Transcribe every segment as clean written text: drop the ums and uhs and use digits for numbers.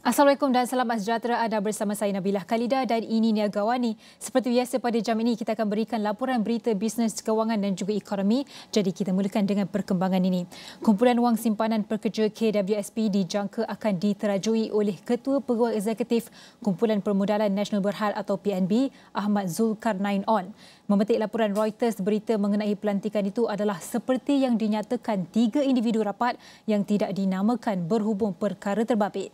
Assalamualaikum dan selamat sejahtera. Anda bersama saya Nabilah Khaleeda dan ini Niaga AWANI. Seperti biasa pada jam ini kita akan berikan laporan berita bisnes, kewangan dan juga ekonomi. Jadi kita mulakan dengan perkembangan ini. Kumpulan wang simpanan pekerja KWSP dijangka akan diterajui oleh Ketua Peguam Eksekutif Kumpulan Permodalan Nasional Berhad atau PNB, Ahmad Zulkarnain On. Memetik laporan Reuters, berita mengenai pelantikan itu adalah seperti yang dinyatakan 3 individu rapat yang tidak dinamakan berhubung perkara terbabit.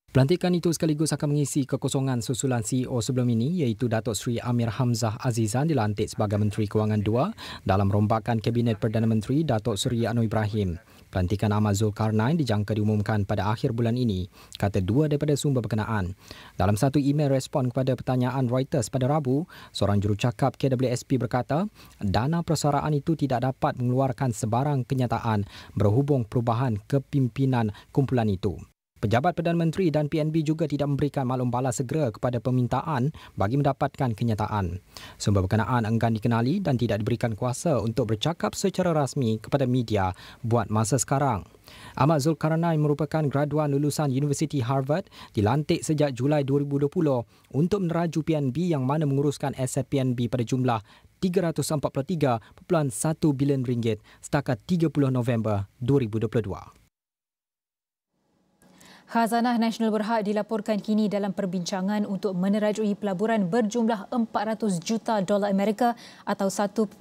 Pelantikan itu sekaligus akan mengisi kekosongan susulan CEO sebelum ini iaitu Datuk Seri Amir Hamzah Azizan dilantik sebagai Menteri Kewangan 2 dalam rombakan Kabinet Perdana Menteri Datuk Seri Anwar Ibrahim. Pelantikan Ahmad Zulkarnain dijangka diumumkan pada akhir bulan ini, kata dua daripada sumber berkenaan. Dalam satu email respon kepada pertanyaan Reuters pada Rabu, seorang jurucakap KWSP berkata, dana persaraan itu tidak dapat mengeluarkan sebarang kenyataan berhubung perubahan kepimpinan kumpulan itu. Pejabat Perdana Menteri dan PNB juga tidak memberikan maklum balas segera kepada permintaan bagi mendapatkan kenyataan. Sumber berkenaan enggan dikenali dan tidak diberikan kuasa untuk bercakap secara rasmi kepada media buat masa sekarang. Ahmad Zulkarnain merupakan graduan lulusan Universiti Harvard, dilantik sejak Julai 2020 untuk meneraju PNB yang mana menguruskan aset PNB pada jumlah RM343.1 bilion setakat 30 November 2022. Khazanah Nasional Berhad dilaporkan kini dalam perbincangan untuk menerajui pelaburan berjumlah $400 juta Amerika atau 1.89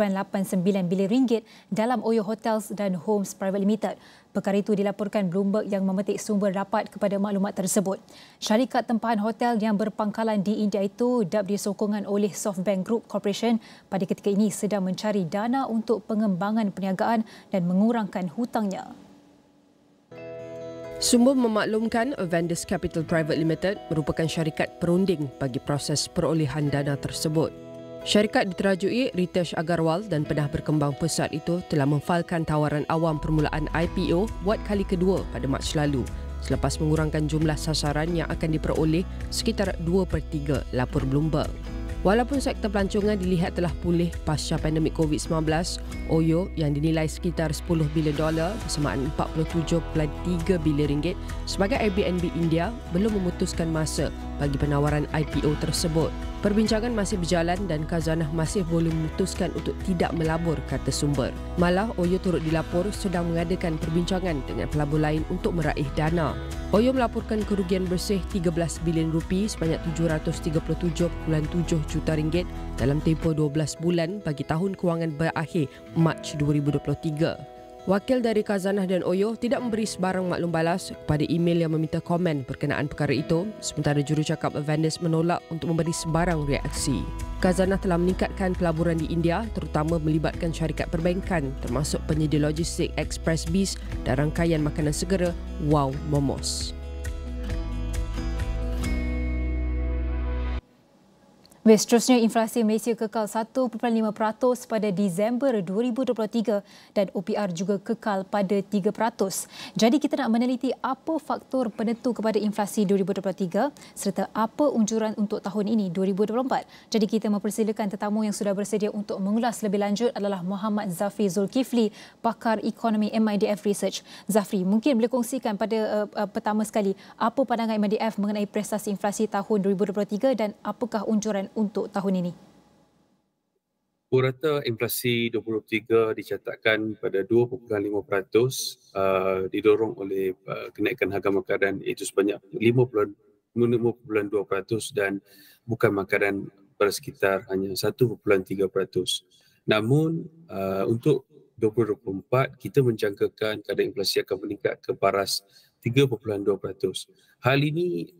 bilion ringgit dalam OYO Hotels dan Homes Private Limited. Perkara itu dilaporkan Bloomberg yang memetik sumber rapat kepada maklumat tersebut. Syarikat tempahan hotel yang berpangkalan di India itu diberi sokongan oleh SoftBank Group Corporation pada ketika ini sedang mencari dana untuk pengembangan perniagaan dan mengurangkan hutangnya. Sumber memaklumkan Avendus Capital Private Limited merupakan syarikat perunding bagi proses perolehan dana tersebut. Syarikat diterajui Ritesh Agarwal dan pernah berkembang pesat itu telah memfailkan tawaran awam permulaan IPO buat kali kedua pada Mac lalu selepas mengurangkan jumlah sasaran yang akan diperoleh sekitar 2/3, lapor Bloomberg. Walaupun sektor pelancongan dilihat telah pulih pasca pandemik COVID-19, OYO yang dinilai sekitar $10 bilion bersamaan RM47.3 bilion sebagai Airbnb India belum memutuskan masa bagi penawaran IPO tersebut. Perbincangan masih berjalan dan Khazanah masih boleh memutuskan untuk tidak melabur, kata sumber. Malah, OYO turut dilapor sedang mengadakan perbincangan dengan pelabur lain untuk meraih dana. OYO melaporkan kerugian bersih RM13 bilion sebanyak RM737.7 juta dalam tempoh 12 bulan bagi tahun kewangan berakhir Mac 2023. Wakil dari Khazanah dan OYO tidak memberi sebarang maklum balas kepada email yang meminta komen berkenaan perkara itu, sementara jurucakap Avendus menolak untuk memberi sebarang reaksi. Khazanah telah meningkatkan pelaburan di India terutama melibatkan syarikat perbankan termasuk penyedia logistik Express Bis dan rangkaian makanan segera Wow Momos. Seterusnya, inflasi Malaysia kekal 1.5% pada Disember 2023 dan OPR juga kekal pada 3%. Jadi kita nak meneliti apa faktor penentu kepada inflasi 2023 serta apa unjuran untuk tahun ini 2024. Jadi kita mempersilakan tetamu yang sudah bersedia untuk mengulas lebih lanjut adalah Muhammad Zafri Zulkifli, pakar ekonomi MIDF Research. Zafri, mungkin boleh kongsikan pada pertama sekali apa pandangan MIDF mengenai prestasi inflasi tahun 2023 dan apakah unjuran untuk tahun ini? Purata inflasi 2023 dicatatkan pada 2.5%, didorong oleh kenaikan harga makanan iaitu sebanyak 5.2% dan bukan makanan bersekitar hanya 1.3%. Namun untuk 2024 kita menjangkakan kadar inflasi akan meningkat ke paras 3.2%. Hal ini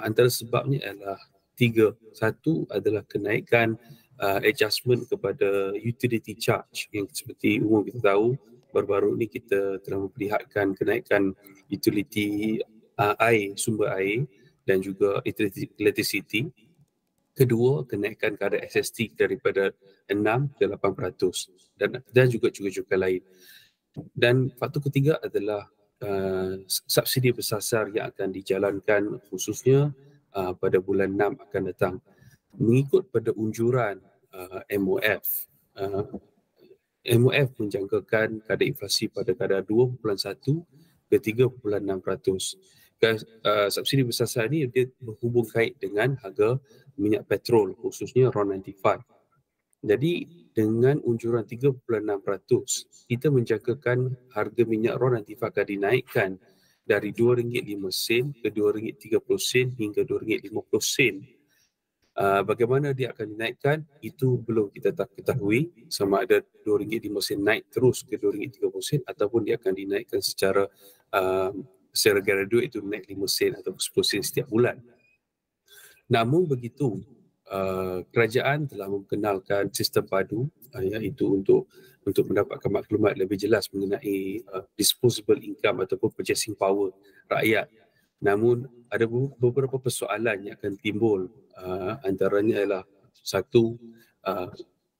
antara sebabnya adalah 3. Satu adalah kenaikan adjustment kepada utility charge yang seperti umum kita tahu baru-baru ini kita telah memperlihatkan kenaikan utility air, sumber air dan juga electricity. Kedua, kenaikan kadar SST daripada 6 ke 8% dan juga cukai lain. Dan faktor ketiga adalah subsidi bersasar yang akan dijalankan khususnya pada bulan 6 akan datang. Mengikut pada unjuran MOF, MOF menjangkakan kadar inflasi pada kadar 2.1 ke 3.6%. Subsidi bersasar ni dia berhubung kait dengan harga minyak petrol, khususnya RON 95. Jadi dengan unjuran 3.6%, kita menjangkakan harga minyak RON 95 akan dinaikkan dari RM2.05 ke RM2.30 hingga RM2.50. Bagaimana dia akan dinaikkan, itu belum kita ketahui, sama ada RM2.05 naik terus ke RM2.30 ataupun dia akan dinaikkan secara gradual, itu naik 5 sen atau 10 sen setiap bulan. Namun begitu, kerajaan telah memperkenalkan sistem padu, iaitu untuk mendapatkan maklumat lebih jelas mengenai disposable income ataupun purchasing power rakyat. Namun ada beberapa persoalan yang akan timbul, antaranya ialah satu,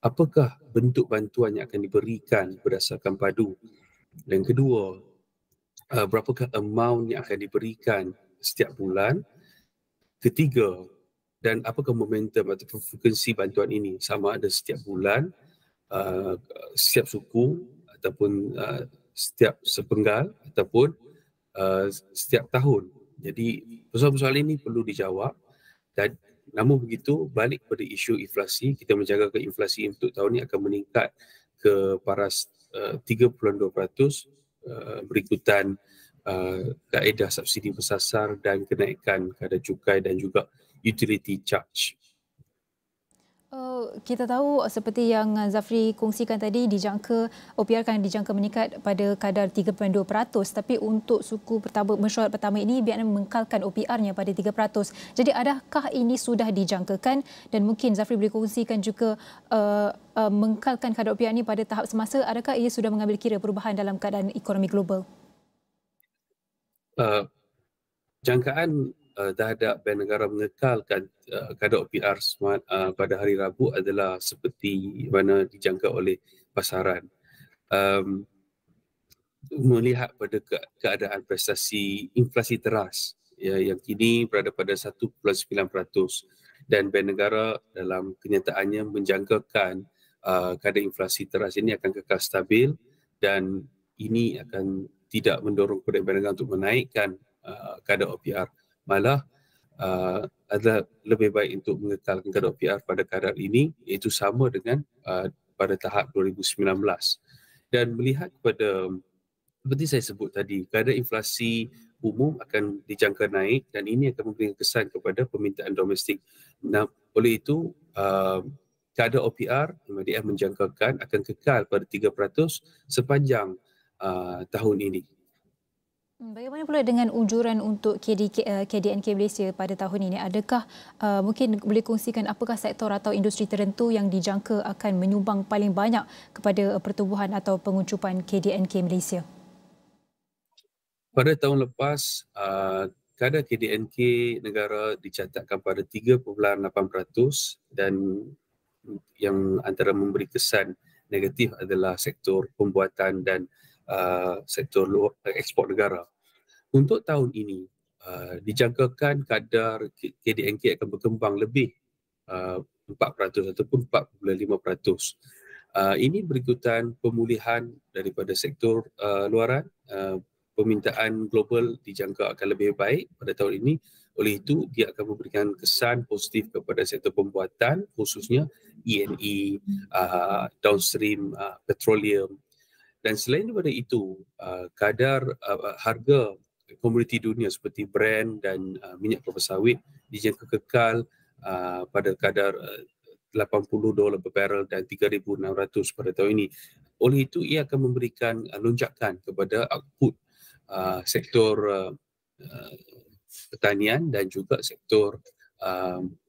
apakah bentuk bantuan yang akan diberikan berdasarkan padu, dan kedua, berapakah amount yang akan diberikan setiap bulan, ketiga, dan apakah momentum atau frekuensi bantuan ini, sama ada setiap bulan, setiap suku ataupun setiap sepenggal ataupun setiap tahun. Jadi persoalan-persoalan ini perlu dijawab, dan namun begitu balik pada isu inflasi, kita menjaga ke inflasi untuk tahun ini akan meningkat ke paras 3.2% berikutan kaedah subsidi bersasar dan kenaikan kadar cukai dan juga utility charge. Kita tahu seperti yang Zafri kongsikan tadi, OPR akan dijangka meningkat pada kadar 3.2%, tapi untuk suku mesyuarat pertama ini BNM mengekalkan OPR-nya pada 3%. Jadi adakah ini sudah dijangkakan, dan mungkin Zafri boleh kongsikan juga mengekalkan kadar OPR ini pada tahap semasa, adakah ia sudah mengambil kira perubahan dalam keadaan ekonomi global? Jangkaan terhadap Bank Negara mengekalkan kadar OPR pada hari Rabu adalah seperti mana dijangka oleh pasaran. Melihat pada keadaan prestasi inflasi teras yang kini berada pada 1.9%, dan Bank Negara dalam kenyataannya menjangkakan kadar inflasi teras ini akan kekal stabil, dan ini akan tidak mendorong kepada Bank Negara untuk menaikkan kadar OPR. Malah adalah lebih baik untuk mengekalkan kadar OPR pada kadar ini, iaitu sama dengan pada tahap 2019. Dan melihat kepada, seperti saya sebut tadi, kadar inflasi umum akan dijangka naik, dan ini akan memberikan kesan kepada permintaan domestik. Nah, oleh itu kadar OPR MDF menjangkakan akan kekal pada 3% sepanjang tahun ini. Bagaimana pula dengan unjuran untuk KDNK Malaysia pada tahun ini? Adakah mungkin boleh kongsikan apakah sektor atau industri tertentu yang dijangka akan menyumbang paling banyak kepada pertumbuhan atau penguncupan KDNK Malaysia? Pada tahun lepas, kadar KDNK negara dicatatkan pada 3.8%, dan yang antara memberi kesan negatif adalah sektor pembuatan dan sektor ekspor negara. Untuk tahun ini, dijangkakan kadar KDNK akan berkembang lebih 4% ataupun 4.5%. Ini berikutan pemulihan daripada sektor luaran. Permintaan global dijangka akan lebih baik pada tahun ini. Oleh itu, dia akan memberikan kesan positif kepada sektor pembuatan, khususnya E&E, downstream, petroleum. Dan selain daripada itu, kadar harga komoditi dunia seperti Brent dan minyak kelapa sawit dijangka kekal pada kadar $80 per barrel dan 3,600 pada tahun ini. Oleh itu, ia akan memberikan lonjakan kepada output sektor pertanian dan juga sektor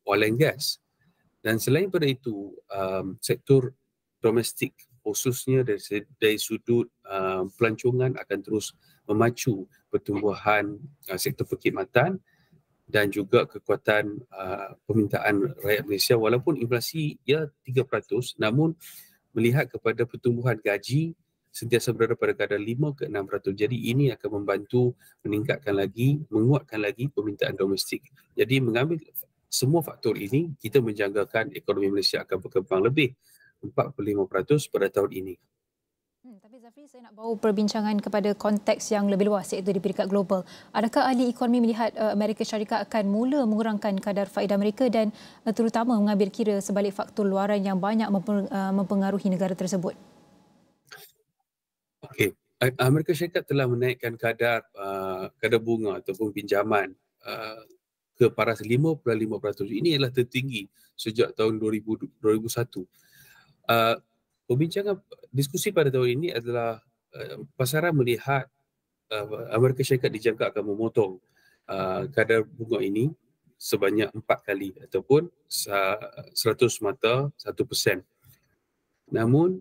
oil and gas. Dan selain daripada itu, sektor domestik khususnya dari sudut pelancongan akan terus memacu pertumbuhan sektor perkhidmatan dan juga kekuatan permintaan rakyat Malaysia. Walaupun inflasi ia 3%, namun melihat kepada pertumbuhan gaji sentiasa berada pada kadar 5 ke 6%. Jadi ini akan membantu menguatkan lagi permintaan domestik. Jadi mengambil semua faktor ini, kita menjangkakan ekonomi Malaysia akan berkembang lebih 4.5% pada tahun ini. Tapi Zafri, saya nak bawa perbincangan kepada konteks yang lebih luas iaitu di peringkat global. Adakah ahli ekonomi melihat Amerika Syarikat akan mula mengurangkan kadar faedah mereka dan terutama mengambil kira sebalik faktor luaran yang banyak mempengaruhi negara tersebut? Okey, Amerika Syarikat telah menaikkan kadar bunga ataupun pinjaman ke paras 5.5%. Ini adalah tertinggi sejak tahun 2001. Perbincangan diskusi pada tahun ini adalah pasaran melihat Amerika Syarikat dijangka akan memotong kadar bunga ini sebanyak 4 kali ataupun 100 mata 1%. Namun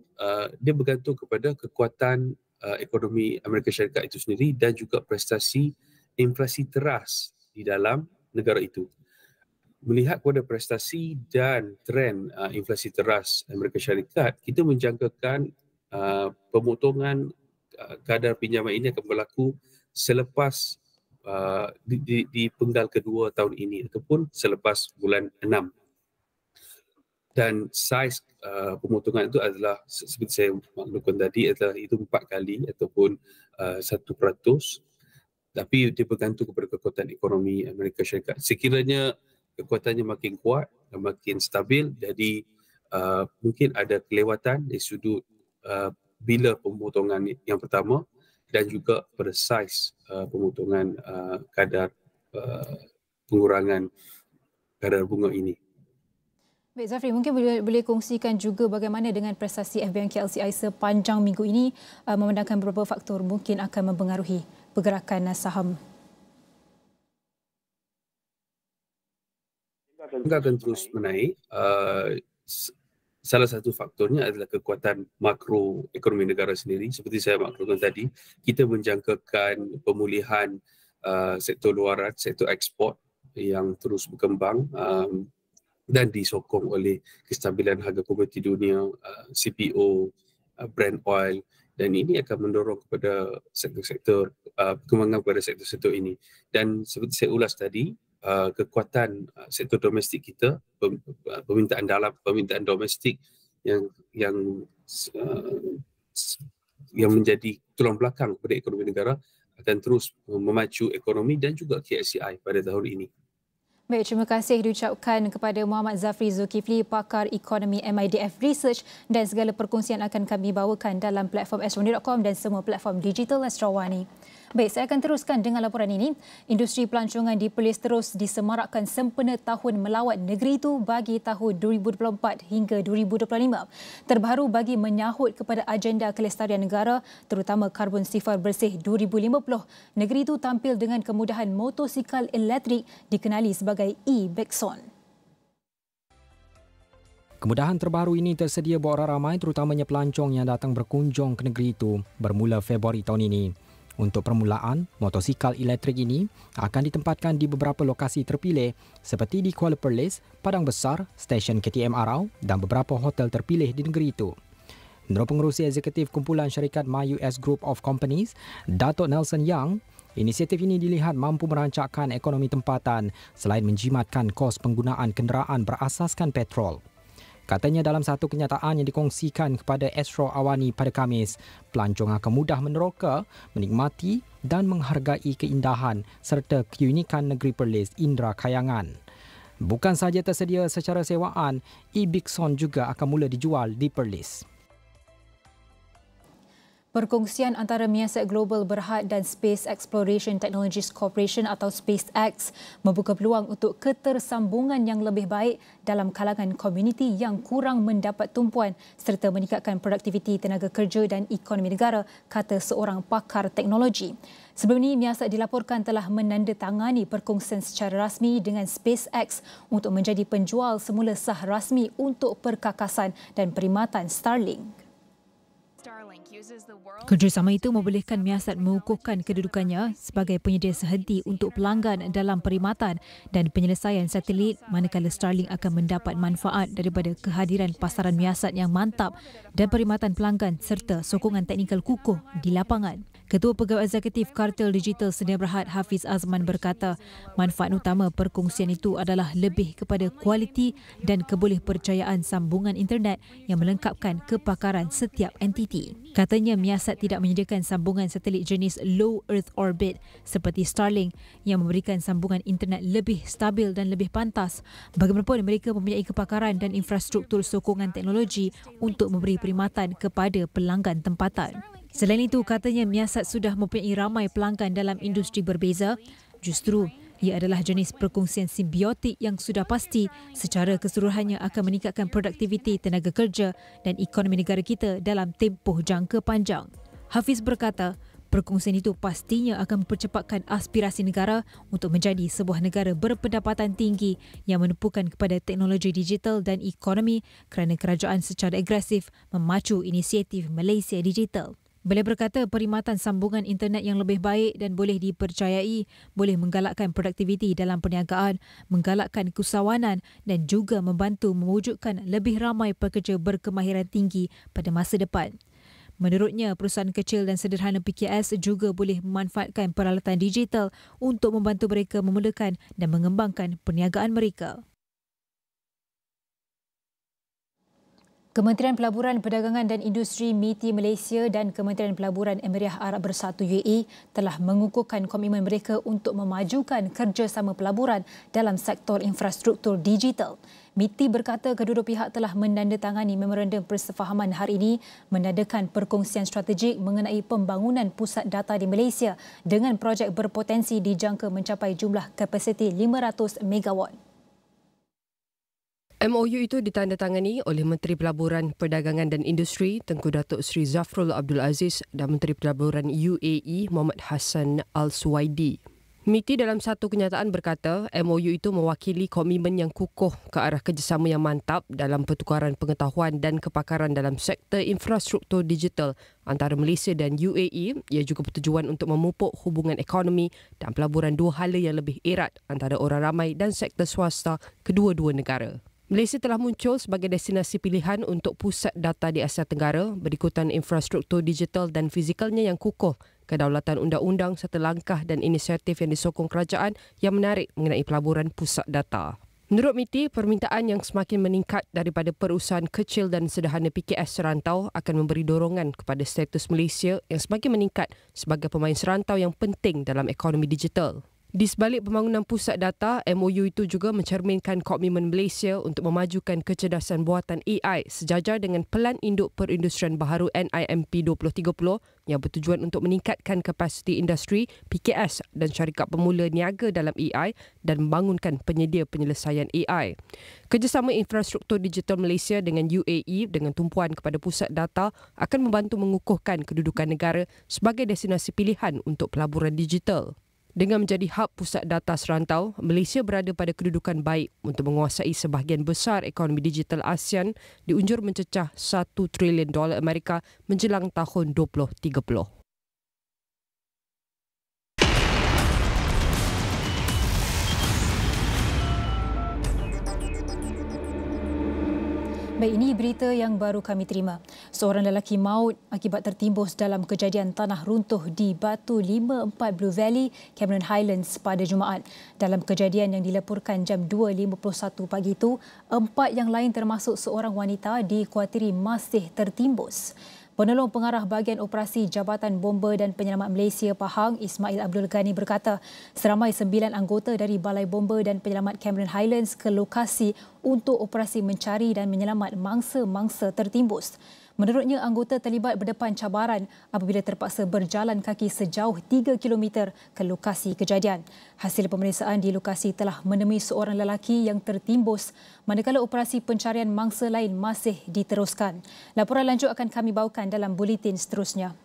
dia bergantung kepada kekuatan ekonomi Amerika Syarikat itu sendiri dan juga prestasi inflasi teras di dalam negara itu. Melihat kepada prestasi dan trend inflasi teras Amerika Syarikat, kita menjangkakan pemotongan kadar pinjaman ini akan berlaku selepas di penggal kedua tahun ini ataupun selepas bulan 6. Dan saiz pemotongan itu adalah seperti saya maklumkan tadi adalah itu 4 kali ataupun 1%. Tapi dia bergantung kepada kekuatan ekonomi Amerika Syarikat. Sekiranya kekuatannya makin kuat dan makin stabil, jadi mungkin ada kelewatan dari sudut bila pemotongan yang pertama dan juga pada saiz pemotongan kadar pengurangan kadar bunga ini. Baik Zafri, mungkin boleh kongsikan juga bagaimana dengan prestasi FBN KLCI sepanjang minggu ini memandangkan beberapa faktor mungkin akan mempengaruhi pergerakan saham. Akan terus menaik. Salah satu faktornya adalah kekuatan makro ekonomi negara sendiri. Seperti saya maklumkan tadi, kita menjangkakan pemulihan sektor luaran, sektor ekspor yang terus berkembang dan disokong oleh kestabilan harga komoditi dunia, CPO, Brent oil, dan ini akan mendorong kepada sektor-sektor perkembangan kepada sektor-sektor ini. Dan seperti saya ulas tadi, kekuatan sektor domestik kita, permintaan domestik yang menjadi tulang belakang kepada ekonomi negara akan terus memacu ekonomi dan juga KLCI pada tahun ini. Baik, terima kasih diucapkan kepada Muhammad Zafri Zulkifli, pakar ekonomi MIDF Research, dan segala perkongsian akan kami bawakan dalam platform astro.com dan semua platform digital Astro AWANI. Baik, saya akan teruskan dengan laporan ini. Industri pelancongan di Perlis terus disemarakkan sempena tahun melawat negeri itu bagi tahun 2024 hingga 2025. Terbaru bagi menyahut kepada agenda kelestarian negara, terutama karbon sifar bersih 2050, negeri itu tampil dengan kemudahan motosikal elektrik dikenali sebagai e-Bekson. Kemudahan terbaru ini tersedia buat orang ramai, terutamanya pelancong yang datang berkunjung ke negeri itu bermula Februari tahun ini. Untuk permulaan, motosikal elektrik ini akan ditempatkan di beberapa lokasi terpilih seperti di Kuala Perlis, Padang Besar, stesen KTM Arau dan beberapa hotel terpilih di negeri itu. Menurut Pengerusi Eksekutif Kumpulan Syarikat MyUS Group of Companies, Datuk Nelson Yang, inisiatif ini dilihat mampu merancangkan ekonomi tempatan selain menjimatkan kos penggunaan kenderaan berasaskan petrol. Katanya dalam satu kenyataan yang dikongsikan kepada Astro AWANI pada Khamis, pelancong akan mudah meneroka, menikmati dan menghargai keindahan serta keunikan negeri Perlis Indra Kayangan. Bukan sahaja tersedia secara sewaan, e-Bekson juga akan mula dijual di Perlis. Perkongsian antara Miasat Global Berhad dan Space Exploration Technologies Corporation atau SpaceX membuka peluang untuk ketersambungan yang lebih baik dalam kalangan komuniti yang kurang mendapat tumpuan serta meningkatkan produktiviti tenaga kerja dan ekonomi negara, kata seorang pakar teknologi. Sebelum ini, Miasat dilaporkan telah menandatangani perkongsian secara rasmi dengan SpaceX untuk menjadi penjual semula sah rasmi untuk perkakasan dan perkhidmatan Starlink. Kerjasama itu membolehkan Miasat mengukuhkan kedudukannya sebagai penyedia sehenti untuk pelanggan dalam perkhidmatan dan penyelesaian satelit, manakala Starlink akan mendapat manfaat daripada kehadiran pasaran Miasat yang mantap dan perkhidmatan pelanggan serta sokongan teknikal kukuh di lapangan. Ketua Pegawai Eksekutif Kartel Digital Sedia Berhad Hafiz Azman berkata, manfaat utama perkongsian itu adalah lebih kepada kualiti dan kebolehpercayaan sambungan internet yang melengkapkan kepakaran setiap entiti. Katanya Miasat tidak menyediakan sambungan satelit jenis low Earth orbit seperti Starlink yang memberikan sambungan internet lebih stabil dan lebih pantas. Bagaimanapun mereka mempunyai kepakaran dan infrastruktur sokongan teknologi untuk memberi perkhidmatan kepada pelanggan tempatan. Selain itu, katanya Miasat sudah mempunyai ramai pelanggan dalam industri berbeza. Justru, ia adalah jenis perkongsian simbiotik yang sudah pasti secara keseluruhannya akan meningkatkan produktiviti tenaga kerja dan ekonomi negara kita dalam tempoh jangka panjang. Hafiz berkata, perkongsian itu pastinya akan mempercepatkan aspirasi negara untuk menjadi sebuah negara berpendapatan tinggi yang menumpukan kepada teknologi digital dan ekonomi kerana kerajaan secara agresif memacu inisiatif Malaysia Digital. Beliau berkata perkhidmatan sambungan internet yang lebih baik dan boleh dipercayai boleh menggalakkan produktiviti dalam perniagaan, menggalakkan keusahawanan dan juga membantu mewujudkan lebih ramai pekerja berkemahiran tinggi pada masa depan. Menurutnya, perusahaan kecil dan sederhana PKS juga boleh memanfaatkan peralatan digital untuk membantu mereka memulakan dan mengembangkan perniagaan mereka. Kementerian Pelaburan, Perdagangan dan Industri MITI Malaysia dan Kementerian Pelaburan Emiriah Arab Bersatu UAE telah mengukuhkan komitmen mereka untuk memajukan kerjasama pelaburan dalam sektor infrastruktur digital. MITI berkata kedua-dua pihak telah menandatangani memorandum persefahaman hari ini menandakan perkongsian strategik mengenai pembangunan pusat data di Malaysia dengan projek berpotensi dijangka mencapai jumlah kapasiti 500 megawatt. MOU itu ditandatangani oleh Menteri Pelaburan, Perdagangan dan Industri Tengku Datuk Seri Zafrul Abdul Aziz dan Menteri Pelaburan UAE Muhammad Hassan Al-Suwaidi. MITI dalam satu kenyataan berkata MOU itu mewakili komitmen yang kukuh ke arah kerjasama yang mantap dalam pertukaran pengetahuan dan kepakaran dalam sektor infrastruktur digital antara Malaysia dan UAE. Ia juga bertujuan untuk memupuk hubungan ekonomi dan pelaburan dua hala yang lebih erat antara orang ramai dan sektor swasta kedua-dua negara. Malaysia telah muncul sebagai destinasi pilihan untuk pusat data di Asia Tenggara berikutan infrastruktur digital dan fizikalnya yang kukuh, kedaulatan undang-undang serta langkah dan inisiatif yang disokong kerajaan yang menarik mengenai pelaburan pusat data. Menurut MITI, permintaan yang semakin meningkat daripada perusahaan kecil dan sederhana PKS serantau akan memberi dorongan kepada status Malaysia yang semakin meningkat sebagai pemain serantau yang penting dalam ekonomi digital. Di sebalik pembangunan pusat data, MOU itu juga mencerminkan komitmen Malaysia untuk memajukan kecerdasan buatan AI sejajar dengan Pelan Induk Perindustrian Baharu NIMP 2030 yang bertujuan untuk meningkatkan kapasiti industri, PKS dan syarikat pemula niaga dalam AI dan membangunkan penyedia penyelesaian AI. Kerjasama infrastruktur digital Malaysia dengan UAE dengan tumpuan kepada pusat data akan membantu mengukuhkan kedudukan negara sebagai destinasi pilihan untuk pelaburan digital. Dengan menjadi hub pusat data serantau, Malaysia berada pada kedudukan baik untuk menguasai sebahagian besar ekonomi digital ASEAN diunjur mencecah $1 trilion Amerika menjelang tahun 2030. Baik, ini berita yang baru kami terima. Seorang lelaki maut akibat tertimbus dalam kejadian tanah runtuh di Batu 54 Blue Valley, Cameron Highlands pada Jumaat. Dalam kejadian yang dilaporkan jam 2.51 pagi itu, 4 yang lain termasuk seorang wanita dikuatiri masih tertimbus. Penolong Pengarah Bahagian Operasi Jabatan Bomba dan Penyelamat Malaysia Pahang, Ismail Abdul Ghani berkata, seramai 9 anggota dari Balai Bomba dan Penyelamat Cameron Highlands ke lokasi untuk operasi mencari dan menyelamat mangsa-mangsa tertimbus. Menurutnya, anggota terlibat berdepan cabaran apabila terpaksa berjalan kaki sejauh 3 km ke lokasi kejadian. Hasil pemeriksaan di lokasi telah menemui seorang lelaki yang tertimbus, manakala operasi pencarian mangsa lain masih diteruskan. Laporan lanjut akan kami bawakan dalam buletin seterusnya.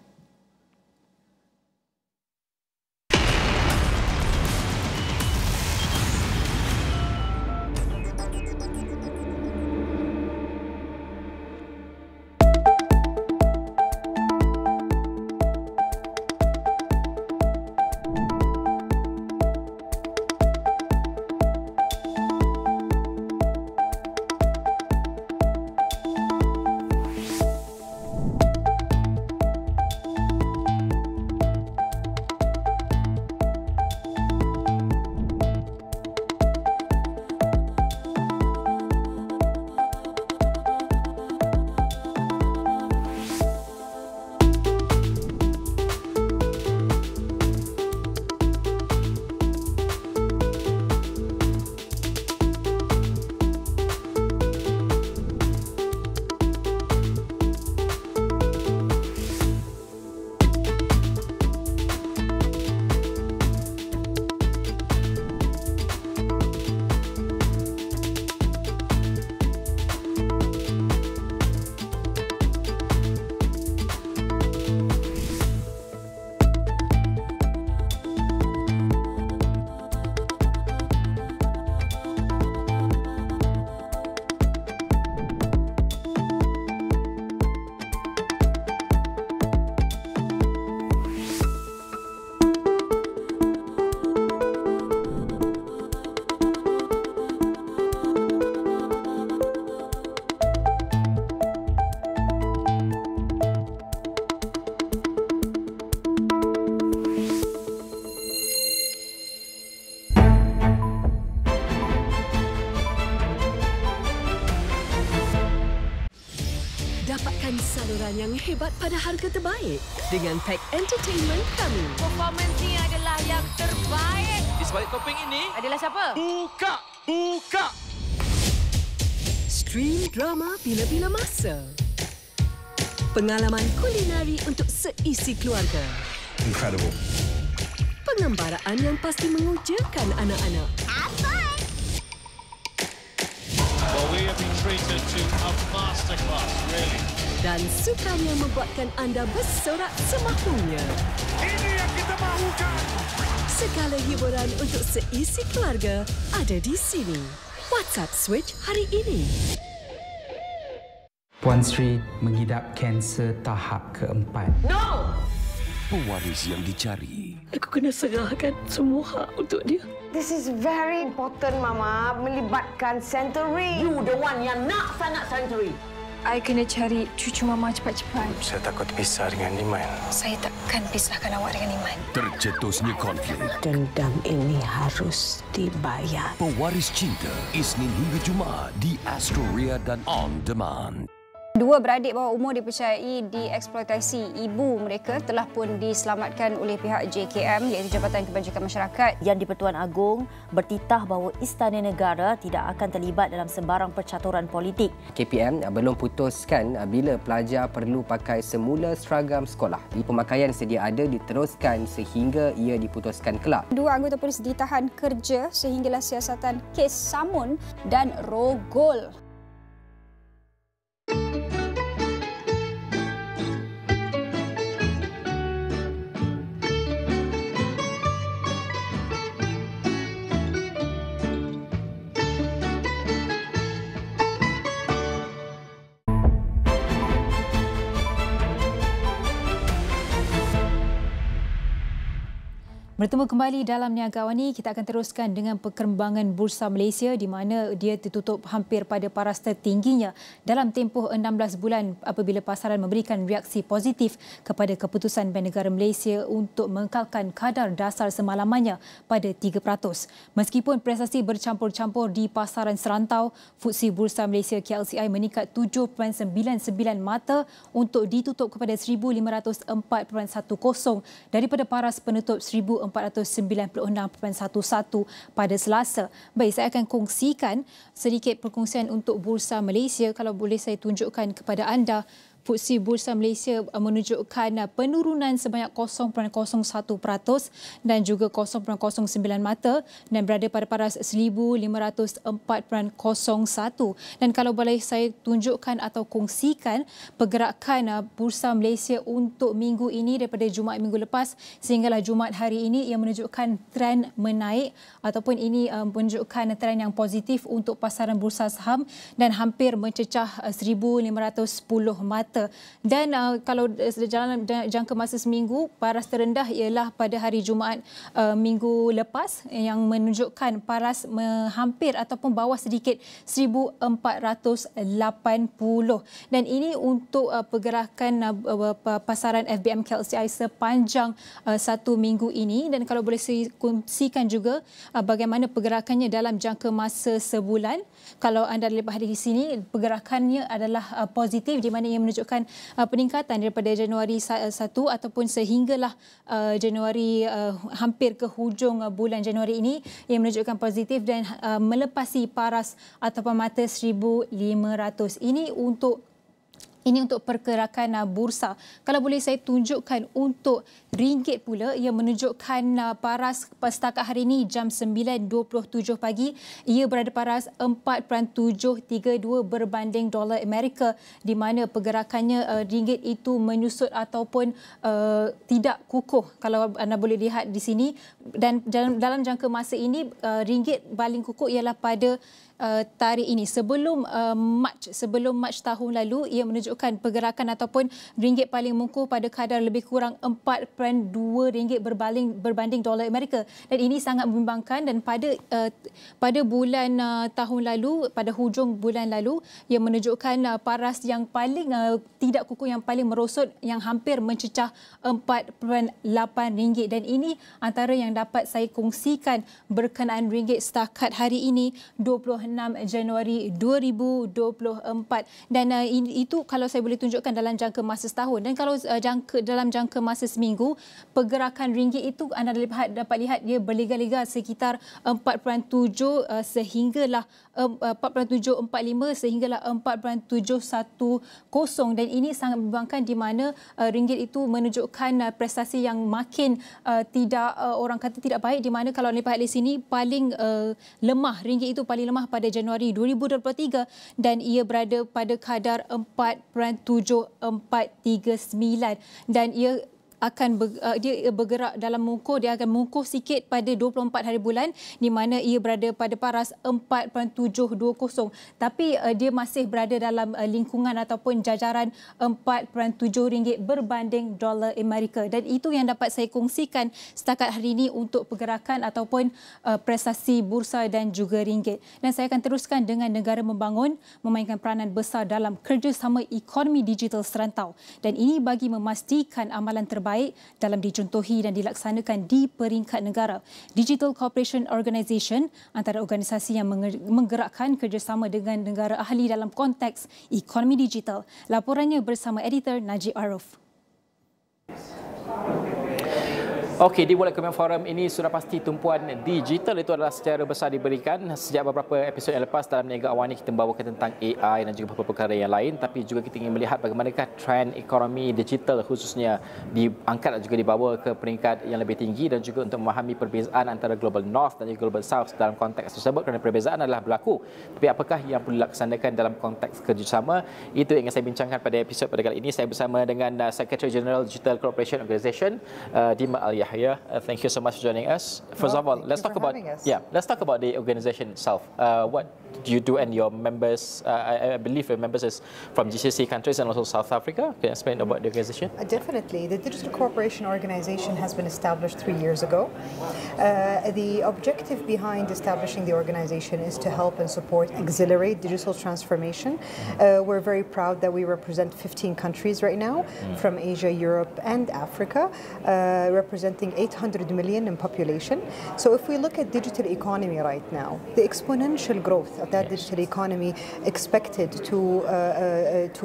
saluran yang hebat pada harga terbaik dengan pack entertainment kami. Performance ni adalah yang terbaik. Di sebalik topeng ini Adalah siapa? buka. Stream drama bila-bila masa. Pengalaman kulinari untuk seisi keluarga. Incredible. Pengembaraan yang pasti mengujakan anak-anak. Well, we have been treated to a masterclass, really. Dan sukan yang membuatkan anda bersorak semahlunya. Ini yang kita mahukan. Segala hiburan untuk seisi keluarga ada di sini. WhatsApp Switch hari ini. Puan Sri mengidap kanser tahap keempat. No! Pewaris yang dicari. Aku kena serahkan semua hak untuk dia. This is very important, Mama. Melibatkan Century. You the one yang nak sangat Century. I kena cari cucu Mama cepat-cepat. Saya takut pisah dengan Iman. Saya takkan pisahkan awak dengan Iman. Tercetusnya konflik. Dendam ini harus dibayar. Pewaris cinta. Isnin hingga Jumaat di Astro dan On Demand. Dua beradik bawah umur dipercayai dieksploitasi ibu mereka telah pun diselamatkan oleh pihak JKM iaitu Jabatan Kebajikan Masyarakat. Yang di-Pertuan Agong bertitah bahawa Istana Negara tidak akan terlibat dalam sembarang percaturan politik. KPM belum putuskan bila pelajar perlu pakai semula seragam sekolah. Pemakaian sedia ada diteruskan sehingga ia diputuskan kelak. Dua anggota polis ditahan kerja sehinggalah siasatan kes samun dan rogol. Bertemu kembali dalam Niaga AWANI, kita akan teruskan dengan perkembangan Bursa Malaysia di mana dia ditutup hampir pada paras tertingginya dalam tempoh 16 bulan apabila pasaran memberikan reaksi positif kepada keputusan Bank Negara Malaysia untuk mengekalkan kadar dasar semalamannya pada 3%. Meskipun prestasi bercampur-campur di pasaran serantau, FTSE Bursa Malaysia KLCI meningkat 7.99 mata untuk ditutup kepada 1,504.10 daripada paras penutup 496.11 pada Selasa. Baik, saya akan kongsikan sedikit perkongsian untuk Bursa Malaysia. Kalau boleh saya tunjukkan kepada anda, FTSE Bursa Malaysia menunjukkan penurunan sebanyak 0.01% dan juga 0.09 mata dan berada pada paras 1,504.01. Dan kalau boleh saya tunjukkan atau kongsikan pergerakan Bursa Malaysia untuk minggu ini daripada Jumaat minggu lepas sehinggalah Jumaat hari ini yang menunjukkan trend menaik ataupun ini menunjukkan trend yang positif untuk pasaran bursa saham dan hampir mencecah 1,510 mata. Dan kalau dalam jangka masa seminggu, paras terendah ialah pada hari Jumaat minggu lepas yang menunjukkan paras hampir ataupun bawah sedikit 1,480. Dan ini untuk pergerakan pasaran FBM KLCI sepanjang satu minggu ini. Dan kalau boleh saya kongsikan juga bagaimana pergerakannya dalam jangka masa sebulan. Kalau anda lihat di sini, pergerakannya adalah positif di mana ia menunjukkan peningkatan daripada Januari 1 ataupun sehinggalah Januari hampir ke hujung bulan Januari ini yang menunjukkan positif dan melepasi paras ataupun mata 1,500. Ini untuk pergerakan bursa. Kalau boleh saya tunjukkan untuk ringgit pula, ia menunjukkan paras setakat hari ini jam 9.27 pagi. Ia berada paras 4.732 berbanding dolar Amerika di mana pergerakannya ringgit itu menyusut ataupun tidak kukuh. Kalau anda boleh lihat di sini dan dalam jangka masa ini ringgit paling kukuh ialah pada tarikh ini. Sebelum Mac tahun lalu, ia menunjukkan pergerakan ataupun ringgit paling mungkuh pada kadar lebih kurang 4.2 ringgit berbanding dolar Amerika. Dan ini sangat membimbangkan dan pada bulan tahun lalu, pada hujung bulan lalu, ia menunjukkan paras yang paling tidak kukuh, yang paling merosot, yang hampir mencecah 4.8 ringgit. Dan ini antara yang dapat saya kongsikan berkenaan ringgit setakat hari ini 26 Januari 2024. Dan itu kalau kalau saya boleh tunjukkan dalam jangka masa setahun, dan kalau dalam jangka masa seminggu, pergerakan ringgit itu anda dapat lihat dia berliga-liga sekitar 4.7 sehinggalah 4.745 sehinggalah 4.710, dan ini sangat membimbangkan di mana ringgit itu menunjukkan prestasi yang makin orang kata tidak baik, di mana kalau lihat di sini paling lemah, ringgit itu paling lemah pada Januari 2023 dan ia berada pada kadar 4.7439, dan ia akan dia bergerak dalam mengukuh, dia akan mengukuh sikit pada 24 hari bulan di mana ia berada pada paras 4.720, tapi dia masih berada dalam lingkungan ataupun jajaran 4.7 ringgit berbanding dolar Amerika, dan itu yang dapat saya kongsikan setakat hari ini untuk pergerakan ataupun prestasi bursa dan juga ringgit. Dan saya akan teruskan dengan negara membangun memainkan peranan besar dalam kerjasama ekonomi digital serantau, dan ini bagi memastikan amalan terbaik dalam dicontohi dan dilaksanakan di peringkat negara. Digital Cooperation Organisation antara organisasi yang menggerakkan kerjasama dengan negara ahli dalam konteks ekonomi digital. Laporannya bersama editor Najib Arif. Okey, di World Economic Forum ini sudah pasti tumpuan digital itu adalah secara besar diberikan. Sejak beberapa episod yang lepas dalam Niaga AWANI kita membawakan tentang AI dan juga beberapa perkara yang lain, tapi juga kita ingin melihat bagaimanakah trend ekonomi digital khususnya diangkat dan juga dibawa ke peringkat yang lebih tinggi, dan juga untuk memahami perbezaan antara Global North dan juga Global South dalam konteks tersebut, kerana perbezaan adalah berlaku. Tapi apakah yang perlu dilaksanakan dalam konteks kerjasama? Itu yang ingin saya bincangkan pada episod pada kali ini. Saya bersama dengan Secretary General Digital Cooperation Organisation, Dima Al-Yahya. Thank you so much for joining us. First of all, let's talk about the organization itself. What do you do and your members? I believe your members is from GCC countries and also South Africa. Can you explain about the organization? Definitely. The Digital Cooperation Organization has been established 3 years ago. The objective behind establishing the organization is to help and support, accelerate digital transformation. We're very proud that we represent 15 countries right now from Asia, Europe and Africa, representing 800 million in population. So if we look at digital economy right now, the exponential growth of that digital economy expected to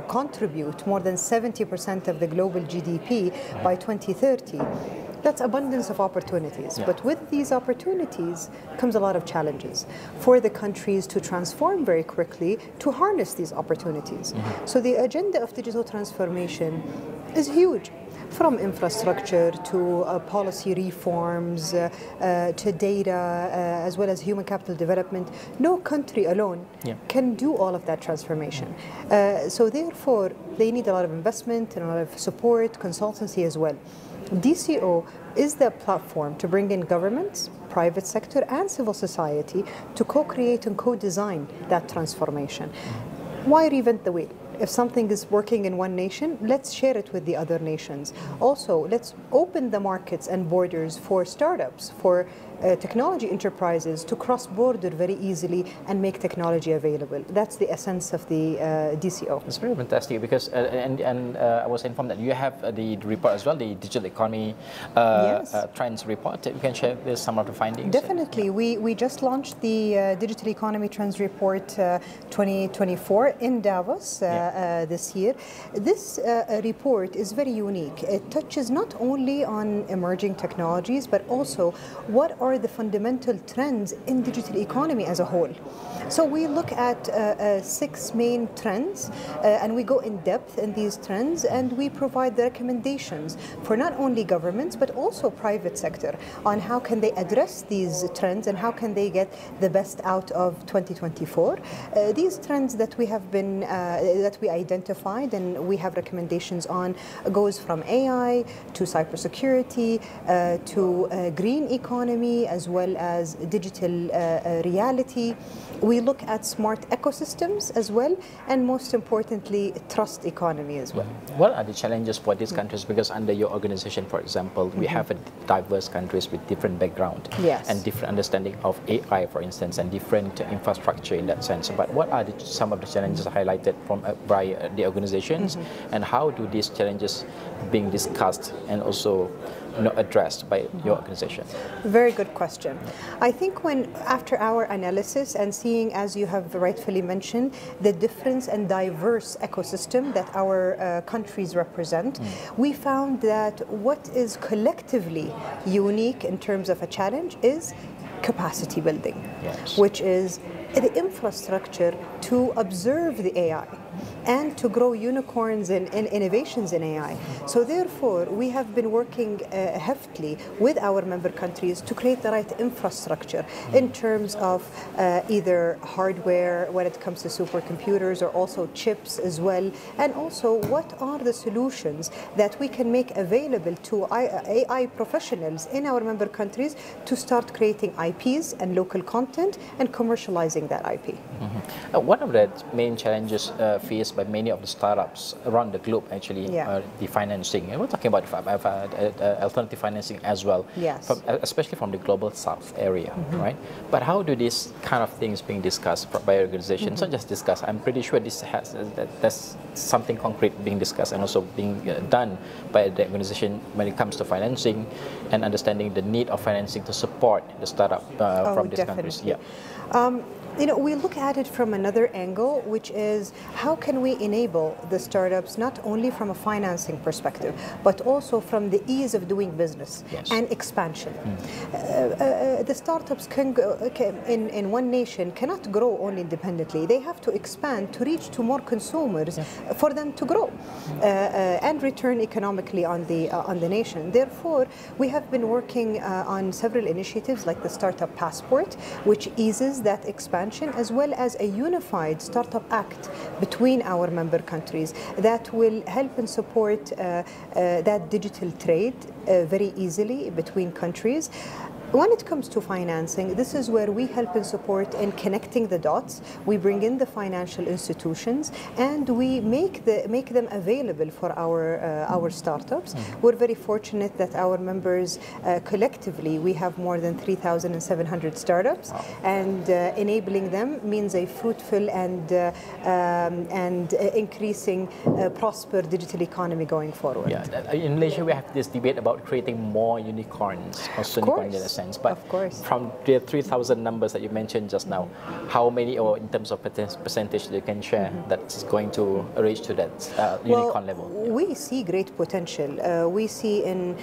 contribute more than 70% of the global GDP by 2030. That's abundance of opportunities. But with these opportunities comes a lot of challenges for the countries to transform very quickly to harness these opportunities. So the agenda of digital transformation is huge. From infrastructure to policy reforms to data as well as human capital development. No country alone can do all of that transformation. So therefore, they need a lot of investment and a lot of support, consultancy as well. DCO is the platform to bring in governments, private sector and civil society to co-create and co-design that transformation. Why reinvent the wheel? If something is working in one nation, let's share it with the other nations. Also, let's open the markets and borders for startups, for technology enterprises to cross border very easily and make technology available. That's the essence of the DCO. It's very fantastic because I was informed that you have the report as well, the digital economy trends report. You can share with some of the findings. Definitely. We just launched the digital economy trends report 2024 in Davos this year. This report is very unique. It touches not only on emerging technologies but also what are the fundamental trends in digital economy as a whole. So we look at 6 main trends and we go in depth in these trends, and we provide the recommendations for not only governments but also private sector on how can they address these trends and how can they get the best out of 2024. These trends that we have been that we identified and we have recommendations on goes from AI to cybersecurity to green economy as well as digital reality. We look at smart ecosystems as well, and most importantly, trust economy as well. What are the challenges for these countries? Because under your organization, for example, we have diverse countries with different background and different understanding of AI, for instance, and different infrastructure in that sense. But what are some of the challenges highlighted from by the organizations, and how do these challenges being discussed and also addressed by your organization? Very good question. I think after our analysis and seeing, as you have rightfully mentioned, the difference and diverse ecosystem that our countries represent, we found that what is collectively unique in terms of a challenge is capacity building, which is the infrastructure to observe the AI and to grow unicorns and innovations in AI. So therefore, we have been working heftily with our member countries to create the right infrastructure in terms of either hardware when it comes to supercomputers or also chips as well, and also what are the solutions that we can make available to AI professionals in our member countries to start creating IPs and local content and commercializing that IP. One of the main challenges faced by many of the startups around the globe, actually, the financing. And we're talking about alternative financing as well, especially from the global south area, right? But how do these kind of things being discussed by organizations? Not just discussed. I'm pretty sure there's something concrete being discussed and also being done by the organization when it comes to financing and understanding the need of financing to support the startup from these countries. We look at it from another angle, which is how can we enable the startups not only from a financing perspective, but also from the ease of doing business and expansion. The startups can go, in one nation cannot grow only independently. They have to expand to reach to more consumers for them to grow and return economically on the nation. Therefore, we have been working on several initiatives like the Startup Passport, which eases that expansion, as well as a unified Startup Act between our member countries that will help and support that digital trade very easily between countries. When it comes to financing, this is where we help and support in connecting the dots. We bring in the financial institutions and we make them available for our startups. We're very fortunate that our members collectively, we have more than 3,700 startups, and enabling them means a fruitful and increasing prosper digital economy going forward. In Malaysia, we have this debate about creating more unicorns, sense. But from the 3,000 numbers that you mentioned just now, how many, or in terms of percentage, you can share that's going to reach to that unicorn level? We see great potential. We see in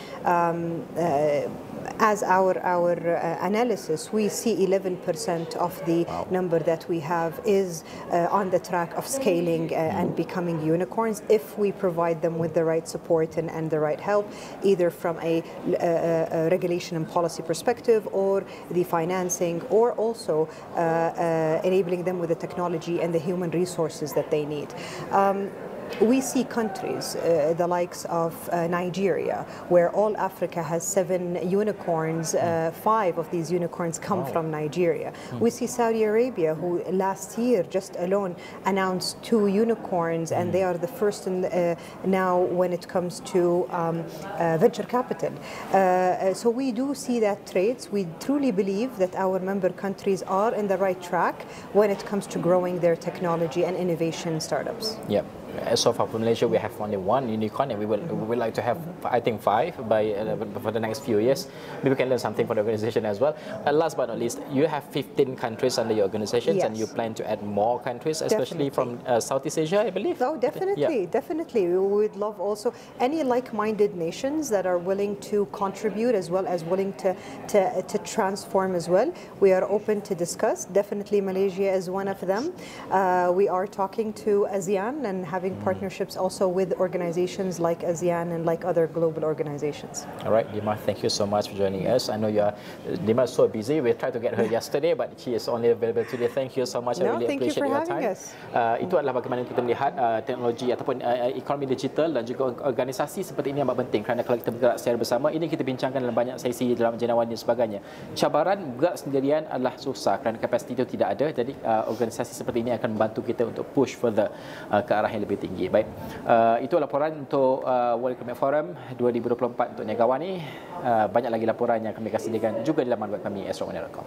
as our analysis, we see 11% of the number that we have is on the track of scaling and becoming unicorns if we provide them with the right support and the right help, either from a regulation and policy perspective or the financing, or also enabling them with the technology and the human resources that they need. We see countries, the likes of Nigeria, where all Africa has 7 unicorns, 5 of these unicorns come from Nigeria. We see Saudi Arabia, who last year just alone announced 2 unicorns, and they are the first now when it comes to venture capital. So we do see that traits. We truly believe that our member countries are in the right track when it comes to growing their technology and innovation startups. So far from Malaysia, we have only 1 unicorn, and we would like to have, I think, 5 for the next few years. Maybe we can learn something from the organization as well. Last but not least, you have 15 countries under your organizations, and you plan to add more countries, especially from Southeast Asia, I believe? Oh, definitely, definitely. We would love also any like-minded nations that are willing to contribute as well as willing to transform as well. We are open to discuss. Definitely Malaysia is one of them. We are talking to ASEAN and having partnerships also with organizations like ASEAN and like other global organizations. All right, Dima, thank you so much for joining us. I know Dima is so busy. We tried to get her yesterday, but she is only available today. Thank you so much. I really appreciate your time. Itu adalah bagaimana kita melihat teknologi ataupun ekonomi digital dan juga organisasi seperti ini amat penting, kerana kalau kita bergerak secara bersama, ini kita bincangkan dalam banyak sesi dalam Januari dan sebagainya. Cabaran bergerak sendirian adalah susah kerana kapasiti itu tidak ada. Jadi organisasi seperti ini akan membantu kita untuk push further ke arah yang lebih tinggi. Baik, itu laporan untuk World Economic Forum 2024 untuk Niaga AWANI. Banyak lagi laporan yang kami akan sediakan juga di laman web kami astro.com.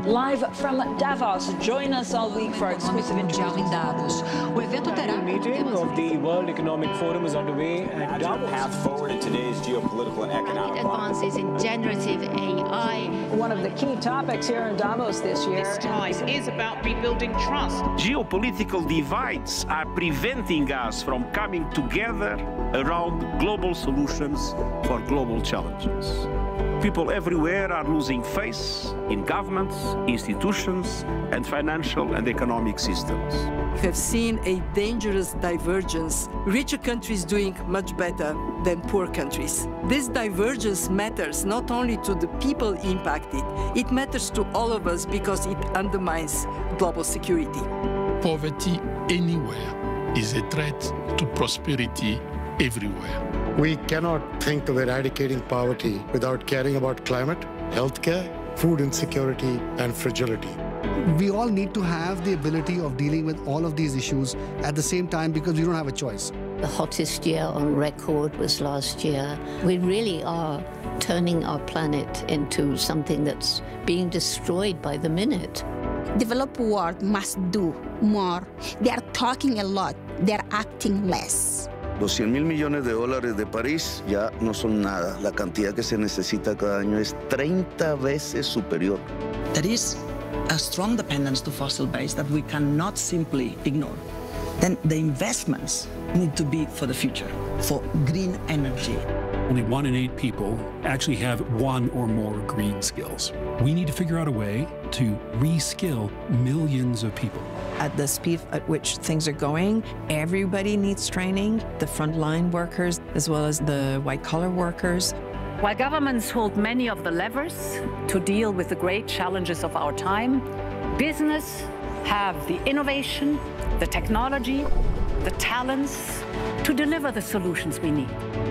live from Davos. Join us all week for exclusive interviews. The meeting of the World Economic Forum is underway at Davos. Path forward in today's geopolitical and economic advances in generative AI. One of the key topics here in Davos this year. This time is about rebuilding trust. Geopolitical divides are preventing us from coming together around global solutions for global challenges. People everywhere are losing faith in governments, institutions, and financial and economic systems. We have seen a dangerous divergence. Richer countries doing much better than poor countries. This divergence matters not only to the people impacted, it matters to all of us because it undermines global security. Poverty anywhere is a threat to prosperity everywhere. We cannot think of eradicating poverty without caring about climate, healthcare, food insecurity, and fragility. We all need to have the ability of dealing with all of these issues at the same time because we don't have a choice. The hottest year on record was last year. We really are turning our planet into something that's being destroyed by the minute. Developed world must do more. They are talking a lot, they are acting less. Los 100,000 millones de dólares de París ya no son nada. La cantidad que se necesita cada año es 30 veces superior. There is a strong dependence to fossil base that we cannot simply ignore. Then the investments need to be for the future, for green energy. Only 1 in 8 people actually have 1 or more green skills. We need to figure out a way to reskill millions of people. At the speed at which things are going, everybody needs training, the frontline workers as well as the white-collar workers. While governments hold many of the levers to deal with the great challenges of our time, business have the innovation, the technology, the talents to deliver the solutions we need.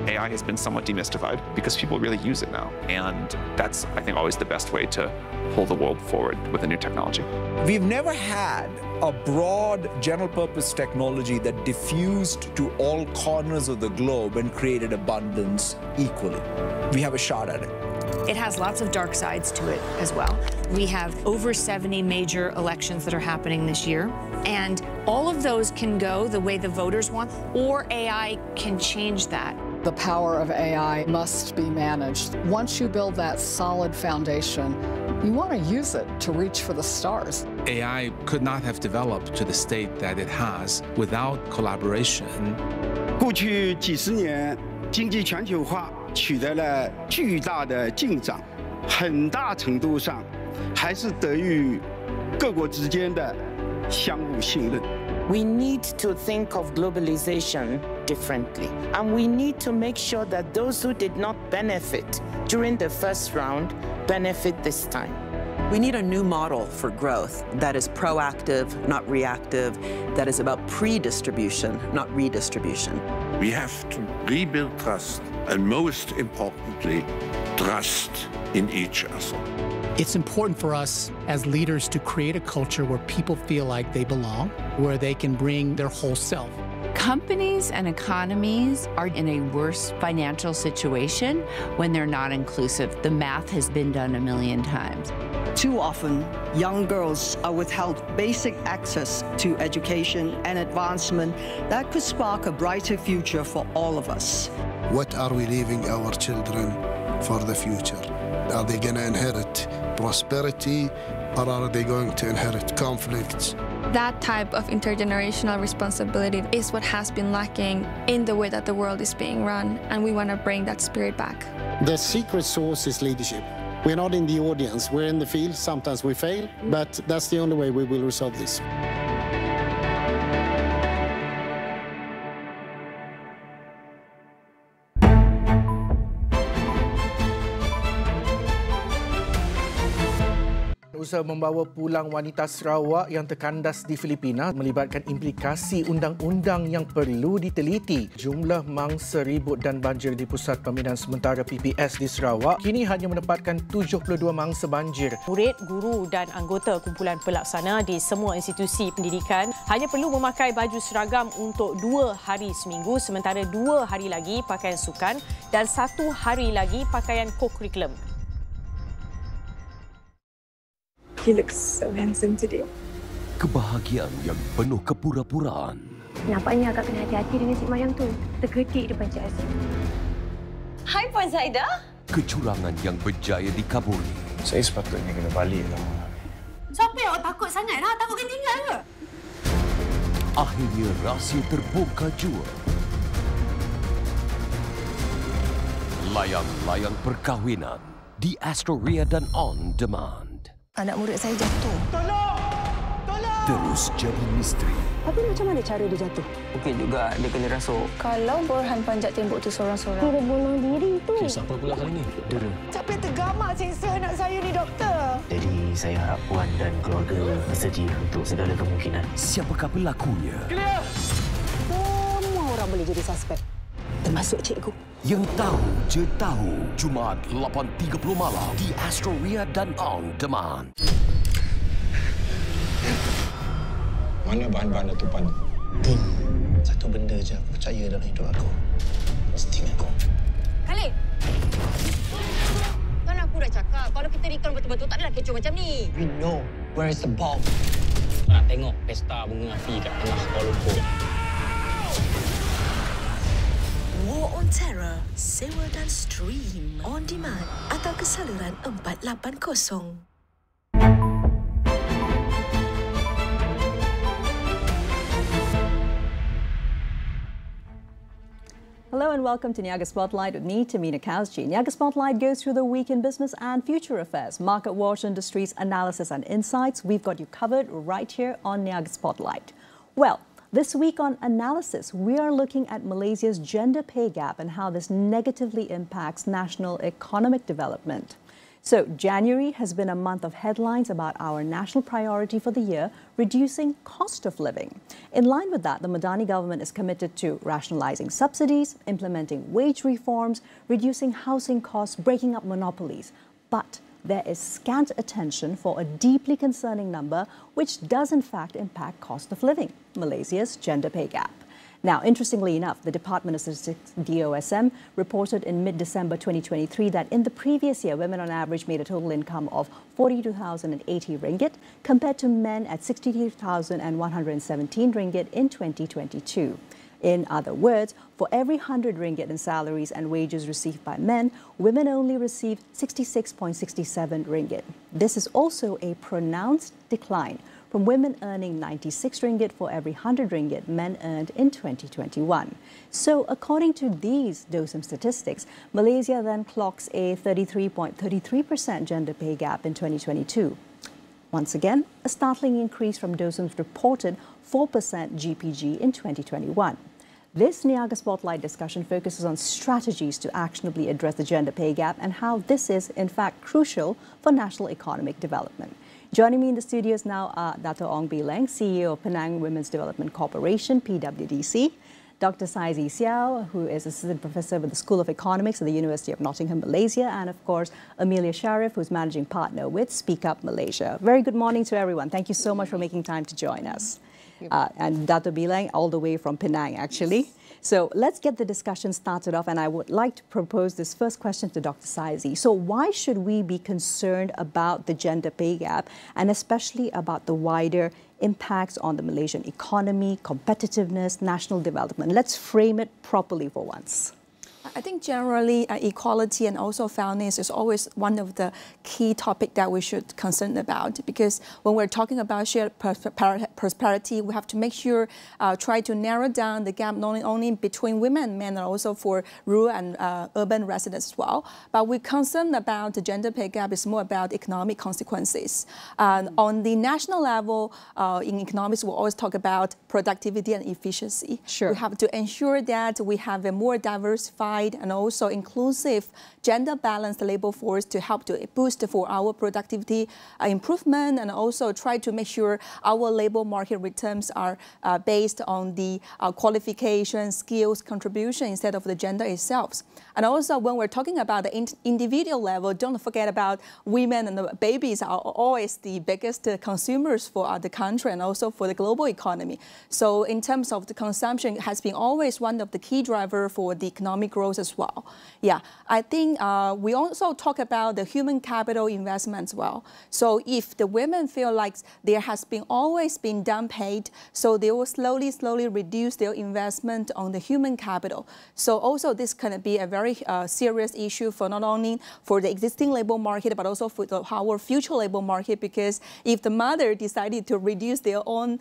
AI has been somewhat demystified because people really use it now. And that's, I think, always the best way to pull the world forward with a new technology. We've never had a broad general-purpose technology that diffused to all corners of the globe and created abundance equally. We have a shot at it. It has lots of dark sides to it as well. We have over 70 major elections that are happening this year, and all of those can go the way the voters want, or AI can change that. The power of AI must be managed. Once you build that solid foundation, you want to use it to reach for the stars. AI could not have developed to the state that it has without collaboration. 过去几十年，经济全球化取得了巨大的进展，很大程度上还是得益于各国之间的相互信任。 We need to think of globalization differently, and we need to make sure that those who did not benefit during the first round benefit this time. We need a new model for growth that is proactive, not reactive, that is about pre-distribution, not redistribution. We have to rebuild trust, and most importantly, trust in each other. It's important for us as leaders to create a culture where people feel like they belong, where they can bring their whole self. Companies and economies are in a worse financial situation when they're not inclusive. The math has been done a million times. Too often, young girls are withheld basic access to education and advancement that could spark a brighter future for all of us. What are we leaving our children for the future? Are they going to inherit prosperity, or are they going to inherit conflicts? That type of intergenerational responsibility is what has been lacking in the way that the world is being run, and we want to bring that spirit back. The secret sauce is leadership. We're not in the audience, we're in the field. Sometimes we fail, but that's the only way we will resolve this. Usaha membawa pulang wanita Sarawak yang terkandas di Filipina melibatkan implikasi undang-undang yang perlu diteliti. Jumlah mangsa ribut dan banjir di Pusat Pembinaan Sementara PPS di Sarawak kini hanya menempatkan 72 mangsa banjir. Murid, guru dan anggota kumpulan pelaksana di semua institusi pendidikan hanya perlu memakai baju seragam untuk 2 hari seminggu, sementara 2 hari lagi pakaian sukan dan 1 hari lagi pakaian co-curriculum. He looks so handsome today. Kebahagiaan yang penuh kepura-puraan. Nampaknya agak kena hati-hati dengan si Mariam tu. Tergetik depan Cik Azim. Hai Puan Zaida. Kecurangan yang berjaya dikaburi. Saya sepatutnya kena balik lah. Siapa yang awak takut sangat lah? Takut kena tinggal ke? Akhirnya rahsia terbongkar jua. Layang-layang perkahwinan di Astro dan On Demand. Anak murid saya jatuh. Tolong! Tolong! Terus jadi misteri. Tapi macam mana cara dia jatuh? Mungkin juga dia kena rasuk. Kalau Borhan panjat tembok tu seorang-seorang. Kira bunuh diri tu. Siapa pula kali ni? Dera. Siapa yang tergamak siksa anak saya ni, doktor? Jadi saya harap Puan dan keluarga bersedia untuk segala kemungkinan. Siapakah pelakunya? Clear! Semua orang boleh jadi suspek. Termasuk cikgu. Yang tahu je tahu. Jumaat 8.30 malam di Astro dan On Demand. Mana bahan-bahan letupan? Satu benda je aku percaya dalam hidup aku. Insting aku. Khalid! Kan aku dah cakap, kalau kita recon betul-betul tak adalah kecoh macam ni. We know where is the bomb. Nak tengok pesta bunga api kat tengah Kuala Lumpur. War on Terror, sewa dan stream on demand atau ke saluran 480. Hello and welcome to Niaga Spotlight with me, Tamina Kazji. Niaga Spotlight goes through the week in business and future affairs, market watch, industries, analysis and insights. We've got you covered right here on Niaga Spotlight. Well, this week on analysis, we are looking at Malaysia's gender pay gap and how this negatively impacts national economic development. So, January has been a month of headlines about our national priority for the year, reducing cost of living. In line with that, the Madani government is committed to rationalizing subsidies, implementing wage reforms, reducing housing costs, breaking up monopolies. But there is scant attention for a deeply concerning number, which does in fact impact cost of living, Malaysia's gender pay gap. Now, interestingly enough, the Department of Statistics, DOSM, reported in mid-December 2023 that in the previous year, women on average made a total income of 42,080 ringgit, compared to men at 62,117 ringgit in 2022. In other words, for every 100 ringgit in salaries and wages received by men, women only received 66.67 ringgit. This is also a pronounced decline from women earning 96 ringgit for every 100 ringgit men earned in 2021. So according to these DOSM statistics, Malaysia then clocks a 33.33% gender pay gap in 2022. Once again, a startling increase from DOSM's reported 4% GPG in 2021. This Niaga Spotlight discussion focuses on strategies to actionably address the gender pay gap and how this is, in fact, crucial for national economic development. Joining me in the studios now are Dato' Ong Bileng, CEO of Penang Women's Development Corporation, PWDC, Dr. Saizi Xiao, who is Assistant Professor with the School of Economics at the University of Nottingham, Malaysia, and of course, Amelia Sharif, who's Managing Partner with Speak Up Malaysia. Very good morning to everyone. Thank you so much for making time to join us. And Dato' Bileng, all the way from Penang, actually. So let's get the discussion started off, and I would like to propose this first question to Dr. Saizi. So why should we be concerned about the gender pay gap, and especially about the wider impacts on the Malaysian economy, competitiveness, national development? Let's frame it properly for once. I think generally equality and also fairness is always one of the key topics that we should concern about, because when we're talking about shared prosperity, we have to make sure, try to narrow down the gap not only between women and men, and also for rural and urban residents as well. But we're concerned about the gender pay gap is more about economic consequences. On the national level, in economics, we always talk about productivity and efficiency. Sure. We have to ensure that we have a more diversified and also inclusive gender-balanced labor force to help to boost for our productivity improvement, and also try to make sure our labor market returns are based on the qualifications, skills, contribution instead of the gender itself. And also when we're talking about the individual level, don't forget about women and the babies are always the biggest consumers for the country and also for the global economy. So in terms of the consumption, it has been always one of the key drivers for the economic growth growth as well. Yeah, I think we also talk about the human capital investment as well. So if the women feel like there has been always been downpaid, so they will slowly reduce their investment on the human capital. So also this can be a very serious issue for not only for the existing labor market, but also for our future labor market, because if the mother decided to reduce their own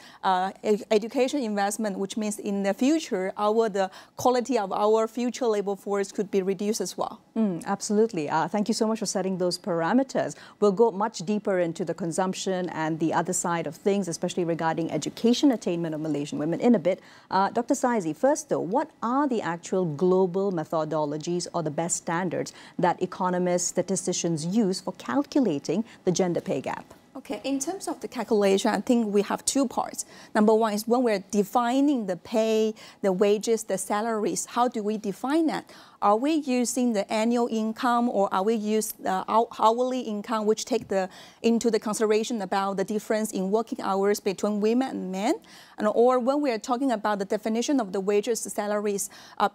education investment, which means in the future, the quality of our future labor force could be reduced as well. Absolutely. Thank you so much for setting those parameters. We'll go much deeper into the consumption and the other side of things, especially regarding education attainment of Malaysian women in a bit. Dr. Saizi, first though, what are the actual global methodologies or the best standards that economists, statisticians use for calculating the gender pay gap? Okay, in terms of the calculation, I think we have two parts. Number one is when we're defining the pay, the wages, the salaries, how do we define that? Are we using the annual income, or are we using the hourly income, which take into the consideration about the difference in working hours between women and men? Or when we are talking about the definition of the wages, the salaries,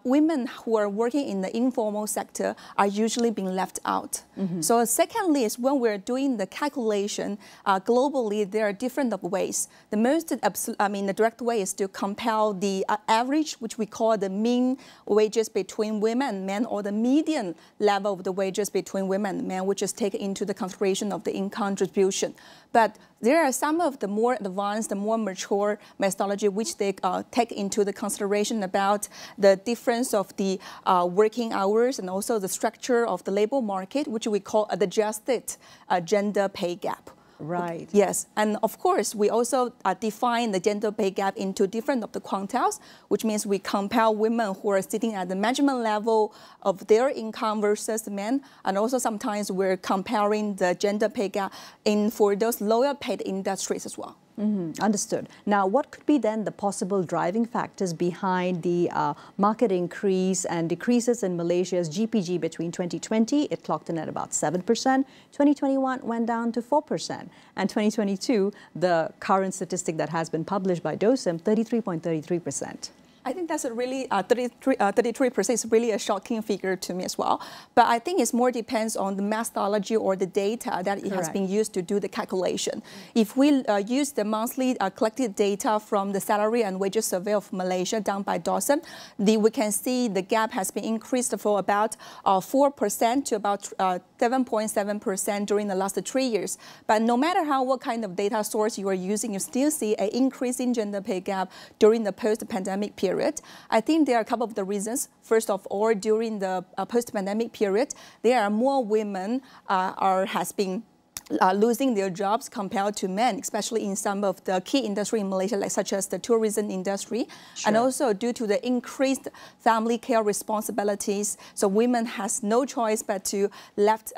women who are working in the informal sector are usually being left out. So secondly is when we're doing the calculation, globally there are different ways. The direct way is to compare the average, which we call the mean wages between women and men, or the median level of the wages between women and men, which is taken into the consideration of the income distribution. But there are some of the more advanced, the more mature methodology which they take into the consideration about the difference of the working hours and also the structure of the labor market, which we call the adjusted gender pay gap. Right. Yes, and of course, we also define the gender pay gap into different of the quantiles, which means we compare women who are sitting at the management level of their income versus men, and also sometimes we're comparing the gender pay gap for those lower paid industries as well. Understood. Now, what could be then the possible driving factors behind the market increase and decreases in Malaysia's GPG between 2020? It clocked in at about 7%. 2021 went down to 4%. And 2022, the current statistic that has been published by DOSIM, 33.33%. I think that's a really 33% is really a shocking figure to me as well. But I think it more depends on the methodology or the data that it has been used to do the calculation. If we use the monthly collected data from the Salary and Wages Survey of Malaysia done by DOSIM, we can see the gap has been increased from about 4% to about 7.7% during the last 3 years. But no matter what kind of data source you are using, you still see an increase in gender pay gap during the post-pandemic period. I think there are a couple of the reasons. First of all, during the post-pandemic period, there are more women has been losing their jobs compared to men, especially in some of the key industry in Malaysia, such as the tourism industry, and also due to the increased family care responsibilities. So women has no choice but to left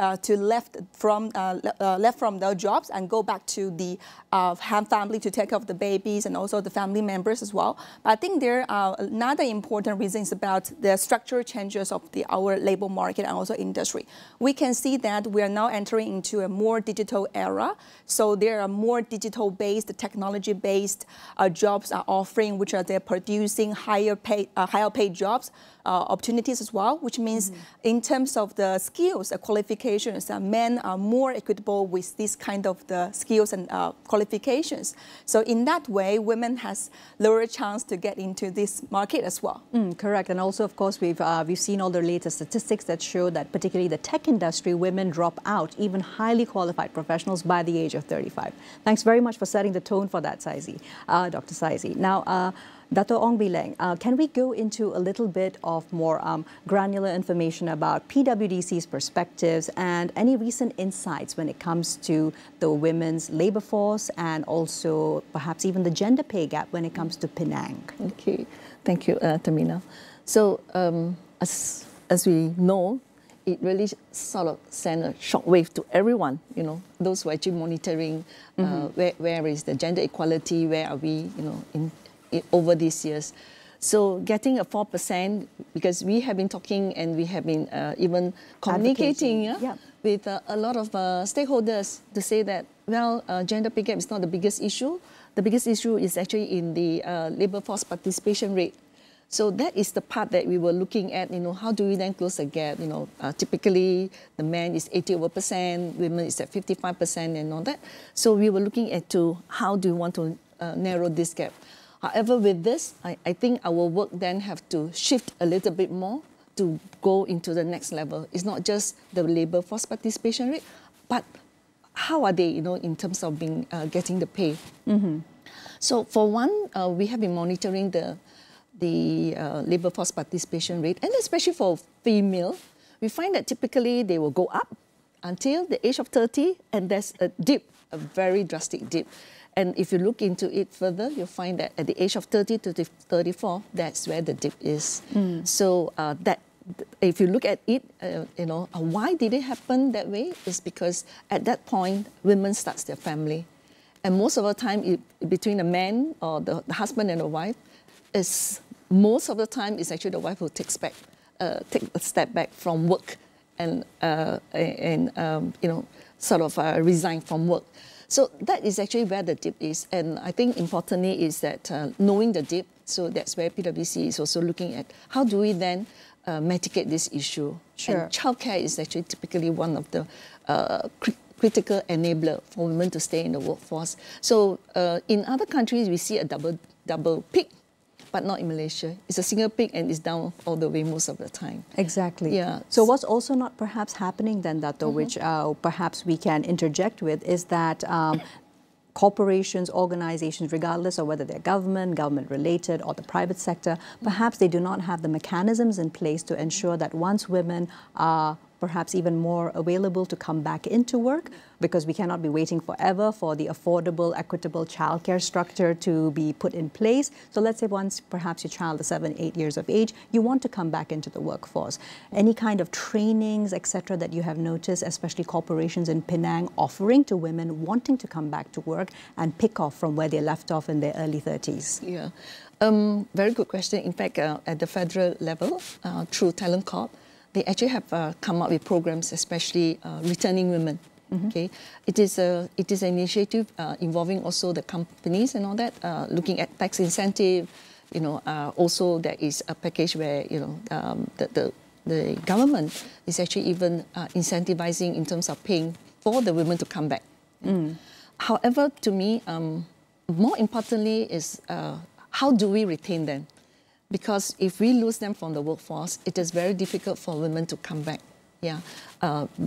from their jobs and go back to the have family to take care of the babies and also the family members as well. But I think there are another important reasons about the structural changes of our labor market and also industry. We can see that we are now entering into a more digital era. So there are more digital-based, technology-based jobs are offering, which are they're producing higher paid jobs. Opportunities as well, which means in terms of the skills, qualifications, men are more equitable with this kind of the skills and qualifications. So in that way, women has lower chance to get into this market as well. Correct, and also of course we've seen all the latest statistics that show that particularly the tech industry, women drop out, even highly qualified professionals, by the age of 35. Thanks very much for setting the tone for that, Saizi, Dr. Saizi. Now, Dato' Ong Bileng, can we go into a little bit of more granular information about PWDC's perspectives and any recent insights when it comes to the women's labour force and also perhaps even the gender pay gap when it comes to Penang? Okay, thank you, Tamina. So as we know, it really sort of sent a shockwave to everyone, those who are actually monitoring where is the gender equality, where are we, over these years. So getting a 4%, because we have been talking and we have been even communicating with a lot of stakeholders to say that, well, gender pay gap is not the biggest issue. The biggest issue is actually in the labour force participation rate. So that is the part that we were looking at, how do we then close the gap? Typically the man is 80%, women is at 55% and all that. So we were looking at how do we want to narrow this gap. However, with this, I think our work then have to shift a little bit more to go into the next level. It's not just the labour force participation rate, but how are they, in terms of getting the pay? So for one, we have been monitoring the labour force participation rate, and especially for female, we find that typically they will go up until the age of 30, and there's a dip, a very drastic dip. And if you look into it further, you'll find that at the age of 30 to 34, that's where the dip is. So if you look at it, why did it happen that way? It's because at that point, women starts their family. And most of the time, between a man or the husband and the wife, most of the time it's actually the wife who take a step back from work and resign from work. So that is actually where the dip is. And I think importantly is that knowing the dip, so that's where PwC is also looking at how do we then mitigate this issue. Sure. And childcare is actually typically one of the critical enabler for women to stay in the workforce. So in other countries, we see a double peak, but not in Malaysia. It's a single peak and it's down all the way most of the time. Exactly. Yeah. So what's also not perhaps happening then, Dato', which perhaps we can interject with, is that corporations, organizations, regardless of whether they're government-related, or the private sector, perhaps they do not have the mechanisms in place to ensure that once women are perhaps even more available to come back into work, because we cannot be waiting forever for the affordable, equitable childcare structure to be put in place. So let's say once perhaps your child is 7, 8 years of age, you want to come back into the workforce. Any kind of trainings, etc., that you have noticed, especially corporations in Penang offering to women wanting to come back to work and pick off from where they left off in their early 30s? Yeah, very good question. In fact, at the federal level, through Talent Corp, they actually have come up with programs, especially returning women. Okay, it is an initiative involving also the companies and all that, looking at tax incentive. Also there is a package where the government is actually even incentivizing in terms of paying for the women to come back. However, to me, more importantly is how do we retain them? Because if we lose them from the workforce, it is very difficult for women to come back. Yeah,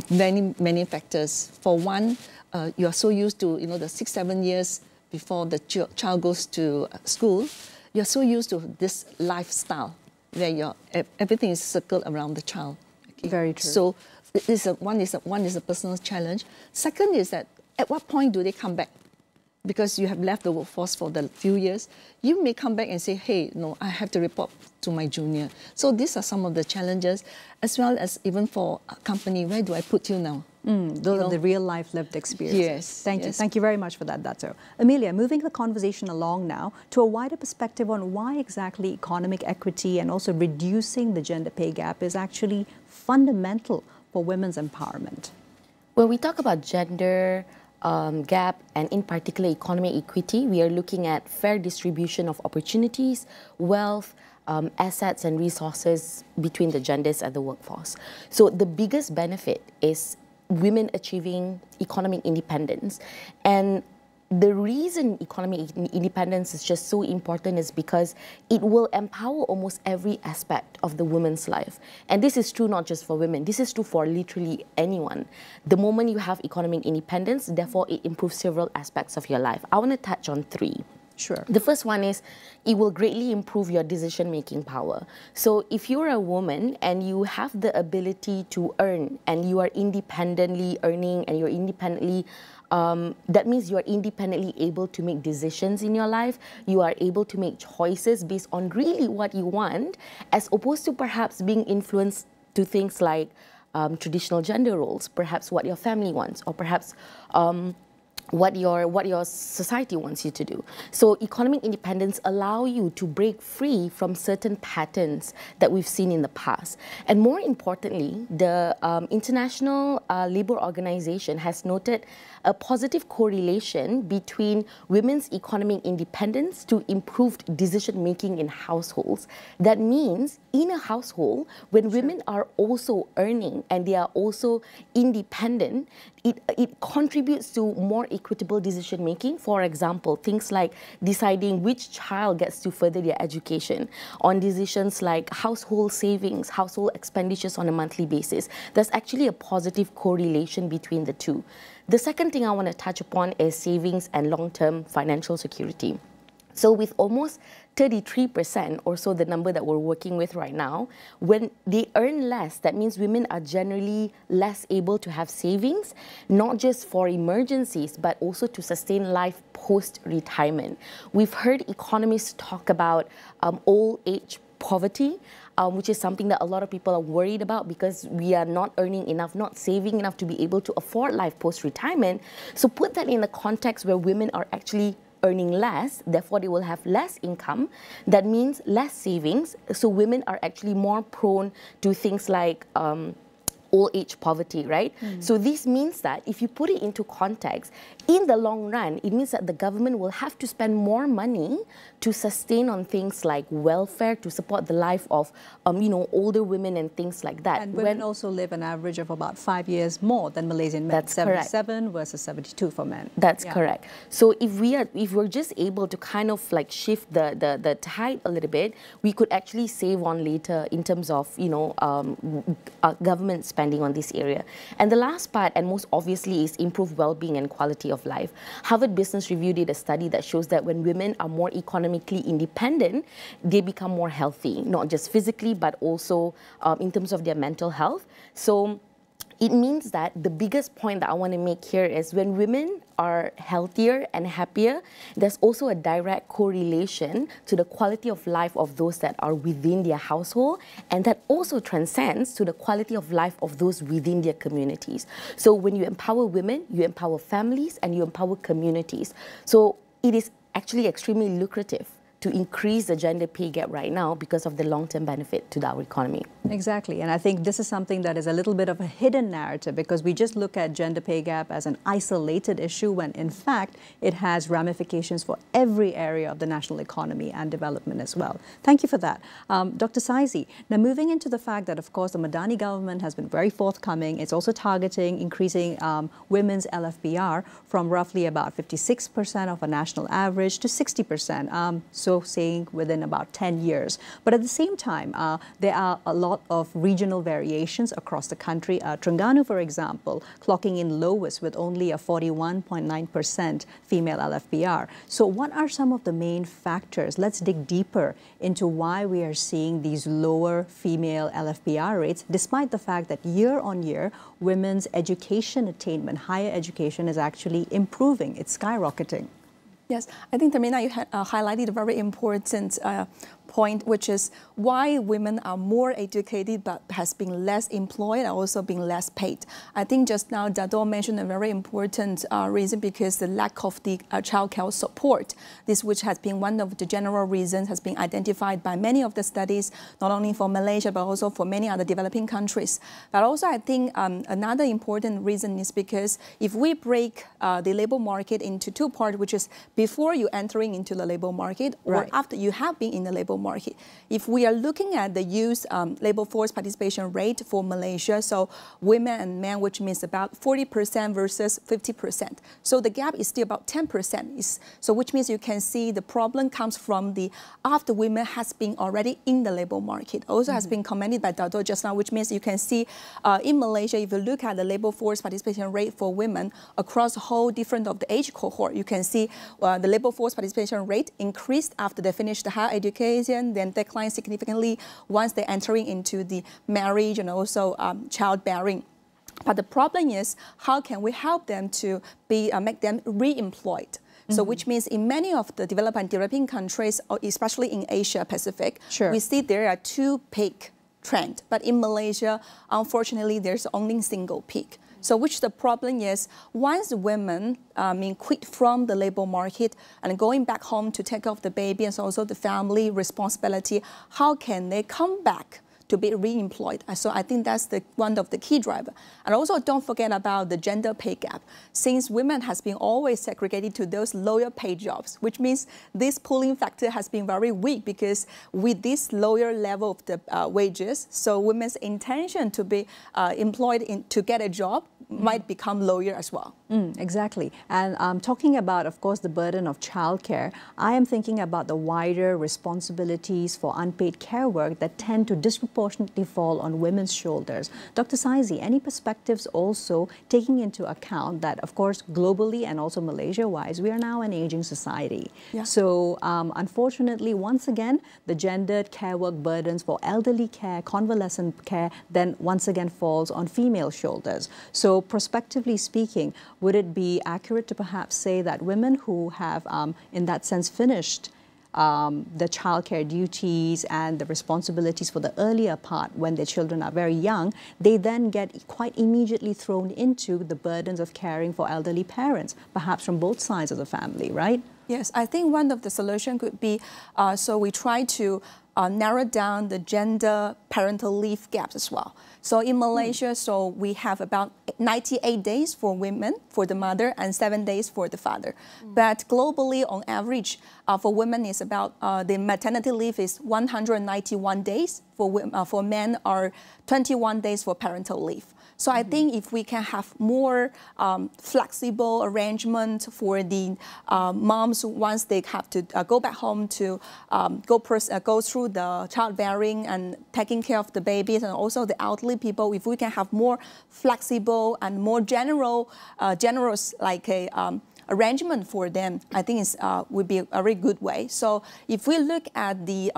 many factors. For one, you are so used to the 6, 7 years before the child goes to school. You are so used to this lifestyle where everything is circled around the child. Okay? Very true. So one is a personal challenge. Second is that at what point do they come back? Because you have left the workforce for the few years, you may come back and say, hey, no, I have to report to my junior. So these are some of the challenges, as well as even for a company, where do I put you now? Those are the real-life lived experiences. Yes. Thank you. Thank you very much for that, Dato'. Amelia, moving the conversation along now to a wider perspective on why exactly economic equity and also reducing the gender pay gap is actually fundamental for women's empowerment. When we talk about gender gap and in particular economic equity, we are looking at fair distribution of opportunities, wealth, assets and resources between the genders at the workforce. So the biggest benefit is women achieving economic independence. And the reason economic independence is just so important is because it will empower almost every aspect of the woman's life. And this is true not just for women, this is true for literally anyone. The moment you have economic independence, therefore it improves several aspects of your life. I want to touch on 3. Sure. The first one is it will greatly improve your decision-making power. So if you're a woman and you have the ability to earn and you are independently earning and you're independently that means you are independently able to make decisions in your life. You are able to make choices based on really what you want, as opposed to perhaps being influenced to things like traditional gender roles, perhaps what your family wants, or perhaps what your society wants you to do. So economic independence allow you to break free from certain patterns that we've seen in the past. And more importantly, the International Labour Organization has noted a positive correlation between women's economic independence to improved decision-making in households. That means in a household, when women are also earning and they are also independent, it contributes to more equitable decision-making. For example, things like deciding which child gets to further their education, on decisions like household savings, household expenditures on a monthly basis. There's actually a positive correlation between the two. The second thing I want to touch upon is savings and long-term financial security. So with almost 33% or so, the number that we're working with right now, when they earn less, that means women are generally less able to have savings, not just for emergencies, but also to sustain life post-retirement. We've heard economists talk about old age poverty, which is something that a lot of people are worried about because we are not earning enough, not saving enough to be able to afford life post-retirement. So put that in the context where women are actually earning less, therefore they will have less income. That means less savings. So women are actually more prone to things like old age poverty, right? So this means that if you put it into context, in the long run, it means that the government will have to spend more money to sustain on things like welfare, to support the life of, older women and things like that. And women also live an average of about 5 years more than Malaysian men. That's 77 versus 72 for men. That's correct. So if we're just able to kind of like shift the tide a little bit, we could actually save on later in terms of, government spending on this area. And the last part, and most obviously, is improved well-being and quality of life. Harvard Business Review did a study that shows that when women are more economically independent, they become more healthy, not just physically, but also in terms of their mental health. So it means that the biggest point that I want to make here is when women are healthier and happier, there's also a direct correlation to the quality of life of those that are within their household, and that also transcends to the quality of life of those within their communities. So when you empower women, you empower families and you empower communities. So it is actually extremely lucrative to increase the gender pay gap right now because of the long-term benefit to our economy. Exactly, and I think this is something that is a little bit of a hidden narrative because we just look at gender pay gap as an isolated issue when in fact it has ramifications for every area of the national economy and development as well. Thank you for that. Dr. Saizi, now moving into the fact that of course the Madani government has been very forthcoming. It's also targeting increasing women's LFBR from roughly about 56% of a national average to 60%. So saying within about 10 years. But at the same time, there are a lot of regional variations across the country. Terengganu, for example, clocking in lowest with only a 41.9% female LFBR. So what are some of the main factors? Let's dig deeper into why we are seeing these lower female LFBR rates, despite the fact that year on year, women's education attainment, higher education is actually improving. It's skyrocketing. Yes, I think, Tamina, you highlighted a very important point, which is why women are more educated but has been less employed and also been less paid. I think just now Dato mentioned a very important reason because the lack of the childcare support. This which has been one of the general reasons has been identified by many of the studies, not only for Malaysia but also for many other developing countries. But also I think another important reason is because if we break the labor market into two parts, which is before you entering into the labor market or after you have been in the labor market. If we are looking at the youth labor force participation rate for Malaysia, so women and men, which means about 40% versus 50%. So the gap is still about 10%. So which means you can see the problem comes from the after women has been already in the labor market. Also has been commented by Dato just now, which means you can see in Malaysia, if you look at the labor force participation rate for women across the whole different of the age cohort, you can see the labor force participation rate increased after they finished the higher education, then declined significantly once they're entering into the marriage and also childbearing. But the problem is, how can we help them to make them re-employed? So which means in many of the developing countries, especially in Asia Pacific, we see there are two big trend. But in Malaysia, unfortunately, there's only a single peak. So which the problem is, once women quit from the labor market and going back home to take care of the baby and also the family responsibility, how can they come back to be re-employed? So I think that's one of the key drivers. And also don't forget about the gender pay gap. Since women has been always segregated to those lower paid jobs, which means this pulling factor has been very weak, because with this lower level of the wages, so women's intention to be employed to get a job might become lower as well. Exactly. And talking about, of course, the burden of childcare, I am thinking about the wider responsibilities for unpaid care work that tend to disproportionately fall on women's shoulders. Dr. Saizi, any perspectives also taking into account that, of course, globally and also Malaysia-wise, we are now an aging society. Yeah. So, unfortunately, once again, the gendered care work burdens for elderly care, convalescent care, then once again falls on female shoulders. So, prospectively speaking, would it be accurate to perhaps say that women who have, in that sense, finished the childcare duties and the responsibilities for the earlier part when their children are very young, they then get quite immediately thrown into the burdens of caring for elderly parents, perhaps from both sides of the family, right? Yes, I think one of the solutions could be, so we try to narrow down the gender parental leave gaps as well. So in Malaysia, so we have about 98 days for women, for the mother, and 7 days for the father. But globally, on average, for women is about, the maternity leave is 191 days. For men are 21 days for parental leave. So I think if we can have more flexible arrangement for the moms once they have to go back home to go through the childbearing and taking care of the babies, and also the elderly people, if we can have more flexible and more generous like a arrangement for them, I think it would be a very good way. So if we look at the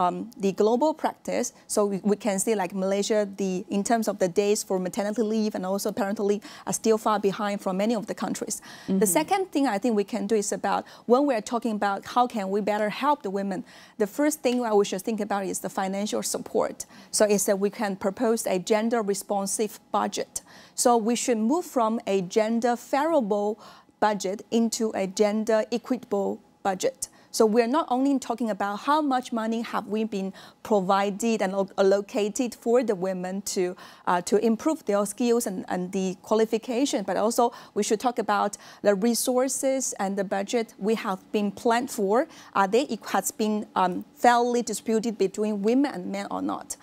global practice, so we can see like Malaysia, in terms of the days for maternity leave and also parental leave are still far behind from many of the countries. The second thing I think we can do is about, when we're talking about how can we better help the women, the first thing we should think about is the financial support. So it's that we can propose a gender responsive budget. So we should move from a gender favorable budget into a gender equitable budget. So we're not only talking about how much money have we been provided and allocated for the women to improve their skills and the qualification, but also we should talk about the resources and the budget we have been planned for. It has been fairly distributed between women and men or not.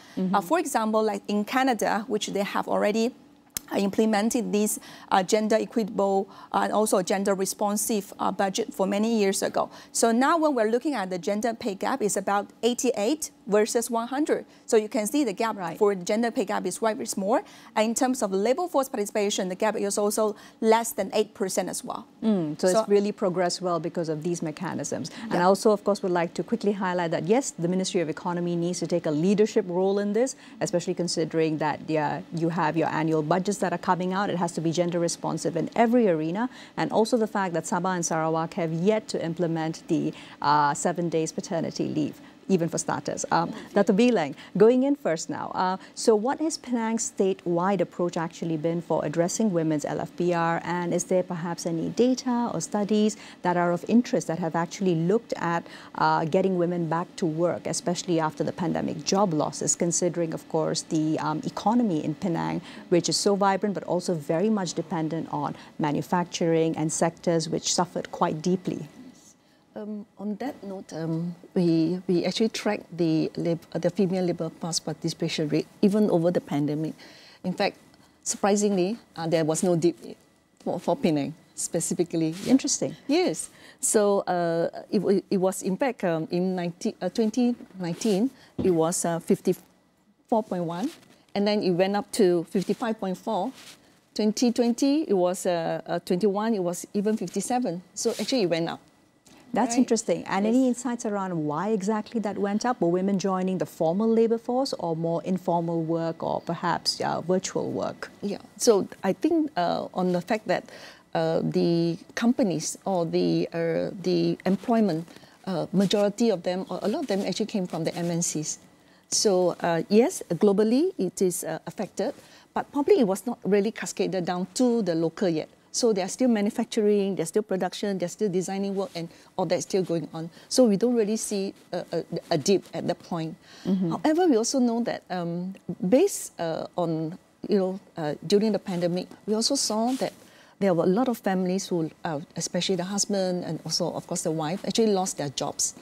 For example, like in Canada, which they have already implemented this gender equitable and also gender responsive budget for many years ago. So now when we're looking at the gender pay gap, it's about 88 versus 100. So you can see the gap for the gender pay gap is quite small. And in terms of labor force participation, the gap is also less than 8% as well. So it's really progressed well because of these mechanisms. And I also, of course, would like to quickly highlight that, yes, the Ministry of Economy needs to take a leadership role in this, especially considering that you have your annual budgets that are coming out. It has to be gender responsive in every arena. And also the fact that Sabah and Sarawak have yet to implement the 7 days paternity leave, even for starters. Dr. Bileng, going in first now. So what has Penang's statewide approach actually been for addressing women's LFPR? And is there perhaps any data or studies that are of interest that have actually looked at getting women back to work, especially after the pandemic job losses, considering, of course, the economy in Penang, which is so vibrant, but also very much dependent on manufacturing and sectors which suffered quite deeply? On that note, we actually tracked the female labour force participation rate even over the pandemic. In fact, surprisingly, there was no dip for Penang specifically. Interesting. Yes. So it was, in fact, in 2019, it was 54.1, and then it went up to 55.4. 2020, it was 21, it was even 57. So actually, it went up. That's interesting. And any insights around why exactly that went up? Were women joining the formal labour force or more informal work or perhaps virtual work? Yeah, so I think on the fact that the companies or the employment, majority of them, or a lot of them actually came from the MNCs. So yes, globally it is affected, but probably it was not really cascaded down to the local yet. So they are still manufacturing, there's still production, there's still designing work, and all that's still going on. So we don't really see a dip at that point. However, we also know that based on, during the pandemic, we also saw that there were a lot of families who, especially the husband and also, of course, the wife, actually lost their jobs.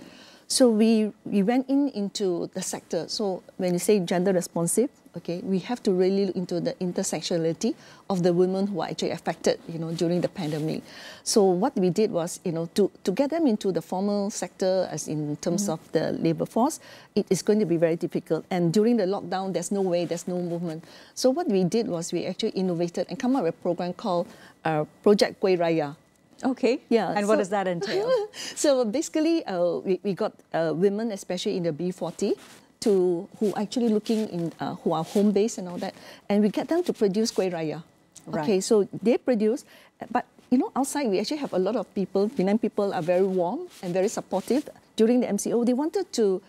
So we went into the sector. So when you say gender responsive, okay, we have to really look into the intersectionality of the women who are actually affected, during the pandemic. So what we did was, to get them into the formal sector, as in terms of the labour force, it is going to be very difficult. And during the lockdown, there's no way, there's no movement. So what we did was we actually innovated and come up with a program called Project Kuih Raya. Okay. Yeah. And what does that entail? So basically, we got women, especially in the B40, who actually looking in, who are home based and all that, and we get them to produce Kuih Raya. Right. Okay, so they produce, but outside we actually have a lot of people. Penang people are very warm and very supportive. During the MCO, they wanted to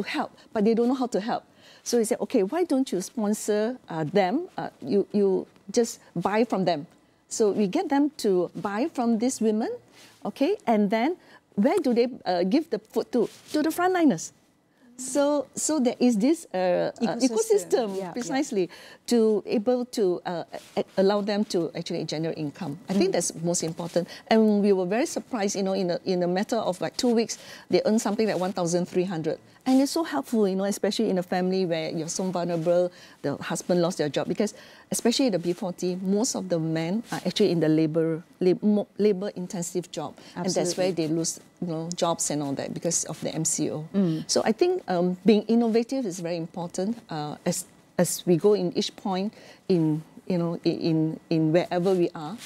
help, but they don't know how to help. So we said, okay, why don't you sponsor them? You just buy from them. So we get them to buy from these women, okay, and then where do they give the food to? To the frontliners. So there is this ecosystem precisely to able to allow them to actually generate income. I think that's most important. And we were very surprised, in a matter of like 2 weeks, they earned something like 1,300. And it's so helpful, especially in a family where you're so vulnerable, the husband lost their job, because especially the B40, most of the men are actually in the labor-intensive job. Absolutely. And that's where they lose, jobs and all that because of the MCO. So I think being innovative is very important as we go in each point in wherever we are.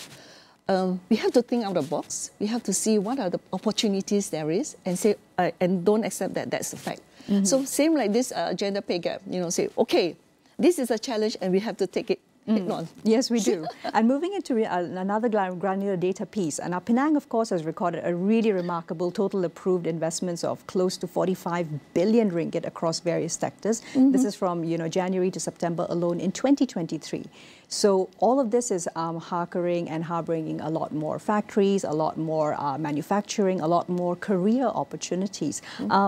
We have to think out of the box. We have to see what are the opportunities there is, and say and don't accept that that's a fact. So same like this gender pay gap. Say, okay, this is a challenge, and we have to take it on. Yes, we do. And moving into another granular data piece, and Penang, of course, has recorded a really remarkable total approved investments of close to 45 billion ringgit across various sectors. This is from January to September alone in 2023. So all of this is harboring a lot more factories, a lot more manufacturing, a lot more career opportunities.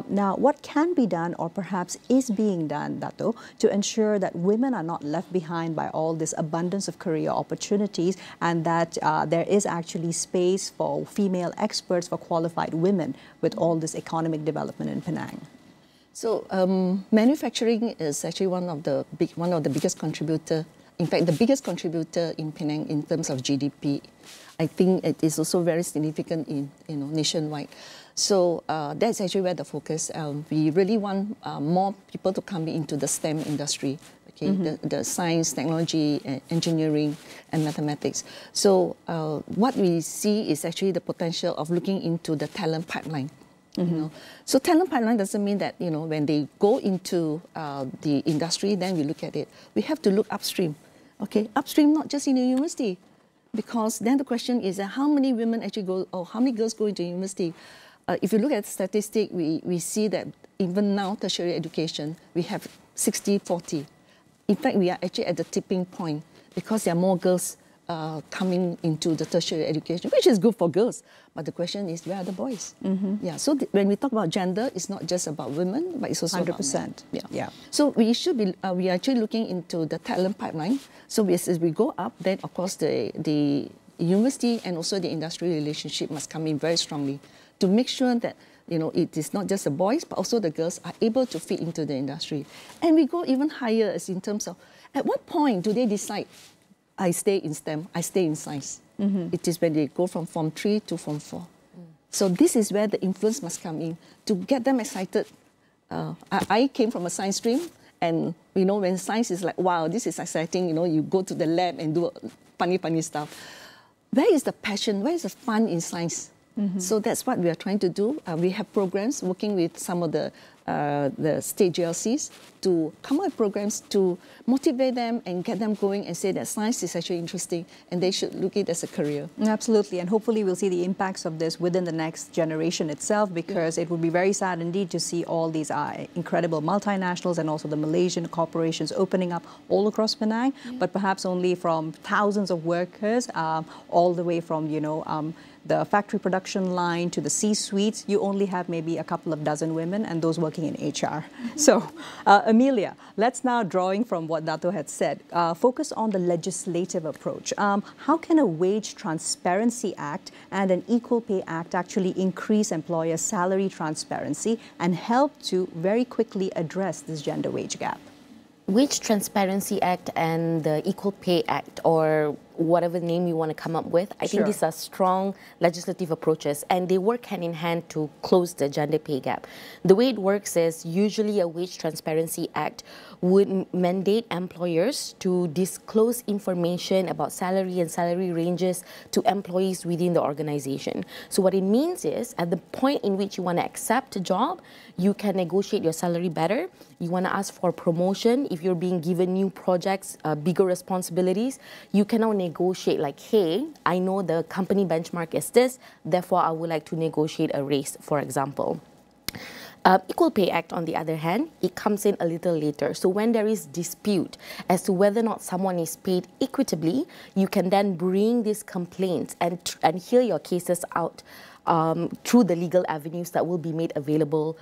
Now, what can be done, or perhaps is being done, Dato, to ensure that women are not left behind by all this abundance of career opportunities, and that there is actually space for female experts, for qualified women with all this economic development in Penang? So manufacturing is actually one of the biggest contributor. In fact, the biggest contributor in Penang in terms of GDP. I think it is also very significant in nationwide. So that's actually where the focus. We really want more people to come into the STEM industry. Okay, the science, technology, engineering, and mathematics. So what we see is actually the potential of looking into the talent pipeline. So talent pipeline doesn't mean that when they go into the industry, then we look at it. We have to look upstream. Okay, upstream, not just in the university, because then the question is how many women actually go, or how many girls go into university? If you look at statistics, we see that even now, tertiary education, we have 60-40. In fact, we are actually at the tipping point because there are more girls coming into the tertiary education, which is good for girls. But the question is, where are the boys? Yeah. So when we talk about gender, it's not just about women, but it's also 100%. About men. Yeah. So we should be. We are actually looking into the talent pipeline. So as we go up, then of course the university and also the industry relationship must come in very strongly to make sure that it is not just the boys, but also the girls are able to fit into the industry. And we go even higher as in terms of at what point do they decide? I stay in STEM, I stay in science. It is when they go from Form 3 to Form 4. So this is where the influence must come in to get them excited. I came from a science stream, and when science is like, wow, this is exciting, you go to the lab and do funny stuff. Where is the passion, where is the fun in science? So that's what we are trying to do. We have programs working with some of the the state GLCs to come up with programs to motivate them and get them going and say that science is actually interesting and they should look at it as a career. Absolutely, and hopefully we'll see the impacts of this within the next generation itself, because it would be very sad indeed to see all these incredible multinationals and also the Malaysian corporations opening up all across Penang, but perhaps only from thousands of workers, all the way from, the factory production line to the C-suites, you only have maybe a couple of dozen women and those working in HR. So, Amelia, let's now, drawing from what Dato had said, focus on the legislative approach. How can a Wage Transparency Act and an Equal Pay Act actually increase employer salary transparency and help to very quickly address this gender wage gap? Wage Transparency Act and the Equal Pay Act, or whatever name you want to come up with, I think these are strong legislative approaches and they work hand in hand to close the gender pay gap. The way it works is usually a Wage Transparency Act would mandate employers to disclose information about salary and salary ranges to employees within the organization. So what it means is, at the point in which you want to accept a job, you can negotiate your salary better. You want to ask for promotion. If you're being given new projects, bigger responsibilities, you can now negotiate like, hey, I know the company benchmark is this, therefore I would like to negotiate a raise, for example. Equal Pay Act, on the other hand, it comes in a little later. So when there is dispute as to whether or not someone is paid equitably, you can then bring these complaints and hear your cases out through the legal avenues that will be made available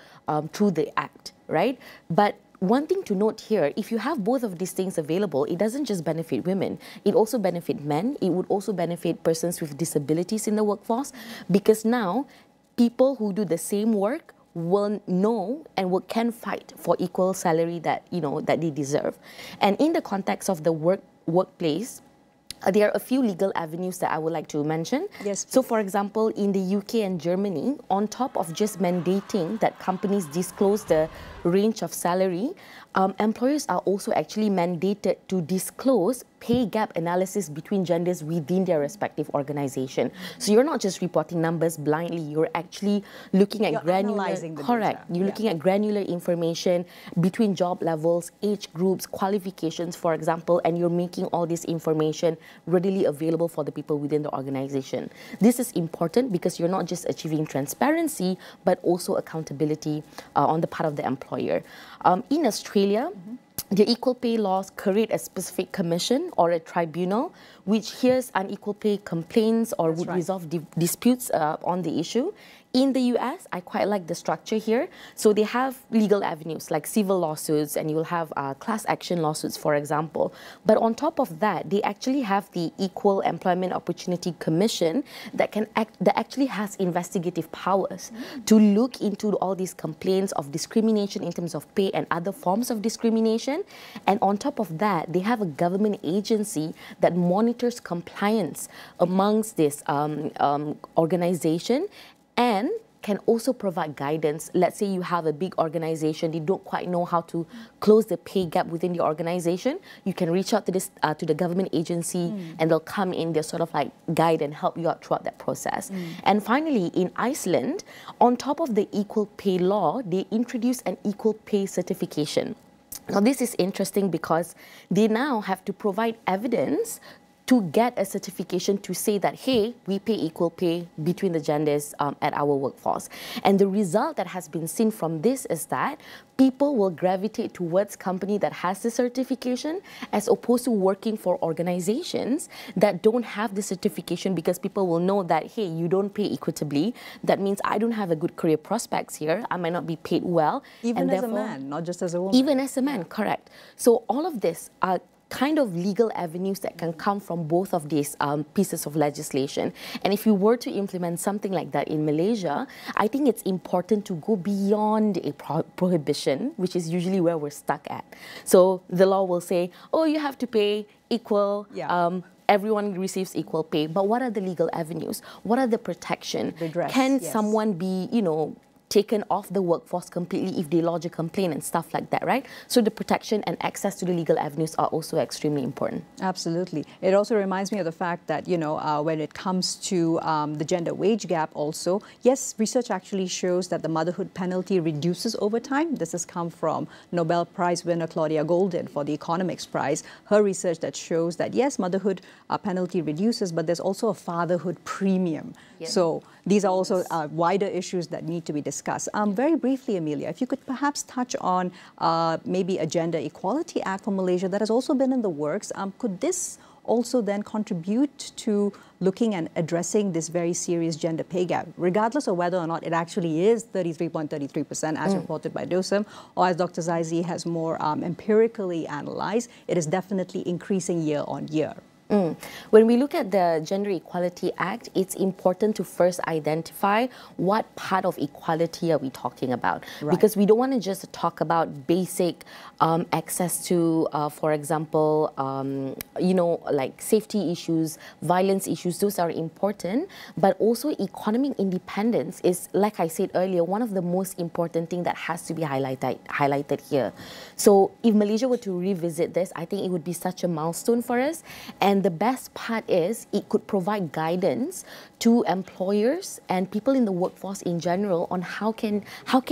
through the Act, right? But one thing to note here, if you have both of these things available, it doesn't just benefit women. It also benefits men. It would also benefit persons with disabilities in the workforce, because now people who do the same work will know and can fight for equal salary that that they deserve. And in the context of the workplace, there are a few legal avenues that I would like to mention. Yes. So, for example, in the UK and Germany, on top of just mandating that companies disclose the range of salary, employers are also actually mandated to disclose pay gap analysis between genders within their respective organization. So you're not just reporting numbers blindly, you're actually looking at granular, you're looking at granular information between job levels, age groups, qualifications, for example, and you're making all this information readily available for the people within the organization. This is important because you're not just achieving transparency, but also accountability on the part of the employer. In Australia, the equal pay laws create a specific commission or a tribunal which hears unequal pay complaints or would resolve disputes on the issue. In the US, I quite like the structure here. So they have legal avenues like civil lawsuits, and you'll have class action lawsuits, for example. But on top of that, they actually have the Equal Employment Opportunity Commission that actually has investigative powers to look into all these complaints of discrimination in terms of pay and other forms of discrimination. And on top of that, they have a government agency that monitors compliance amongst this organization, and can also provide guidance. Let's say you have a big organization, they don't quite know how to close the pay gap within the organization. You can reach out to this to the government agency, and they'll come in, they'll sort of like guide and help you out throughout that process. And finally, in Iceland, on top of the equal pay law, they introduced an equal pay certification. Now, this is interesting because they now have to provide evidence to get a certification to say that, hey, we pay equal pay between the genders at our workforce. And the result that has been seen from this is that people will gravitate towards company that has the certification as opposed to working for organizations that don't have the certification, because people will know that, hey, you don't pay equitably. That means I don't have a good career prospects here. I might not be paid well. Even as a man, not just as a woman. Even as a man, correct. So all of this are kind of legal avenues that can come from both of these pieces of legislation. And if you were to implement something like that in Malaysia, I think it's important to go beyond a prohibition, which is usually where we're stuck at. So the law will say, oh, you have to pay equal, everyone receives equal pay. But what are the legal avenues? What are the protection? Can someone be, taken off the workforce completely if they lodge a complaint and stuff like that, right? So the protection and access to the legal avenues are also extremely important. Absolutely. It also reminds me of the fact that, when it comes to the gender wage gap also, yes, research actually shows that the motherhood penalty reduces over time. This has come from Nobel Prize winner Claudia Goldin for the Economics Prize. Her research that shows that, yes, motherhood penalty reduces, but there's also a fatherhood premium. Yes. So these are also wider issues that need to be discussed. Very briefly, Amelia, if you could perhaps touch on maybe a Gender Equality Act for Malaysia that has also been in the works. Could this also then contribute to looking and addressing this very serious gender pay gap, regardless of whether or not it actually is 33.33% as reported by DOSM, or as Dr. Zaizi has more empirically analyzed, it is definitely increasing year on year. When we look at the Gender Equality Act, it's important to first identify what part of equality are we talking about. Right. Because we don't want to just talk about basic access to, for example, like safety issues, violence issues. Those are important. But also economic independence is, like I said earlier, one of the most important things that has to be highlighted here. So if Malaysia were to revisit this, I think it would be such a milestone for us. And the best part is it could provide guidance to employers and people in the workforce in general on how can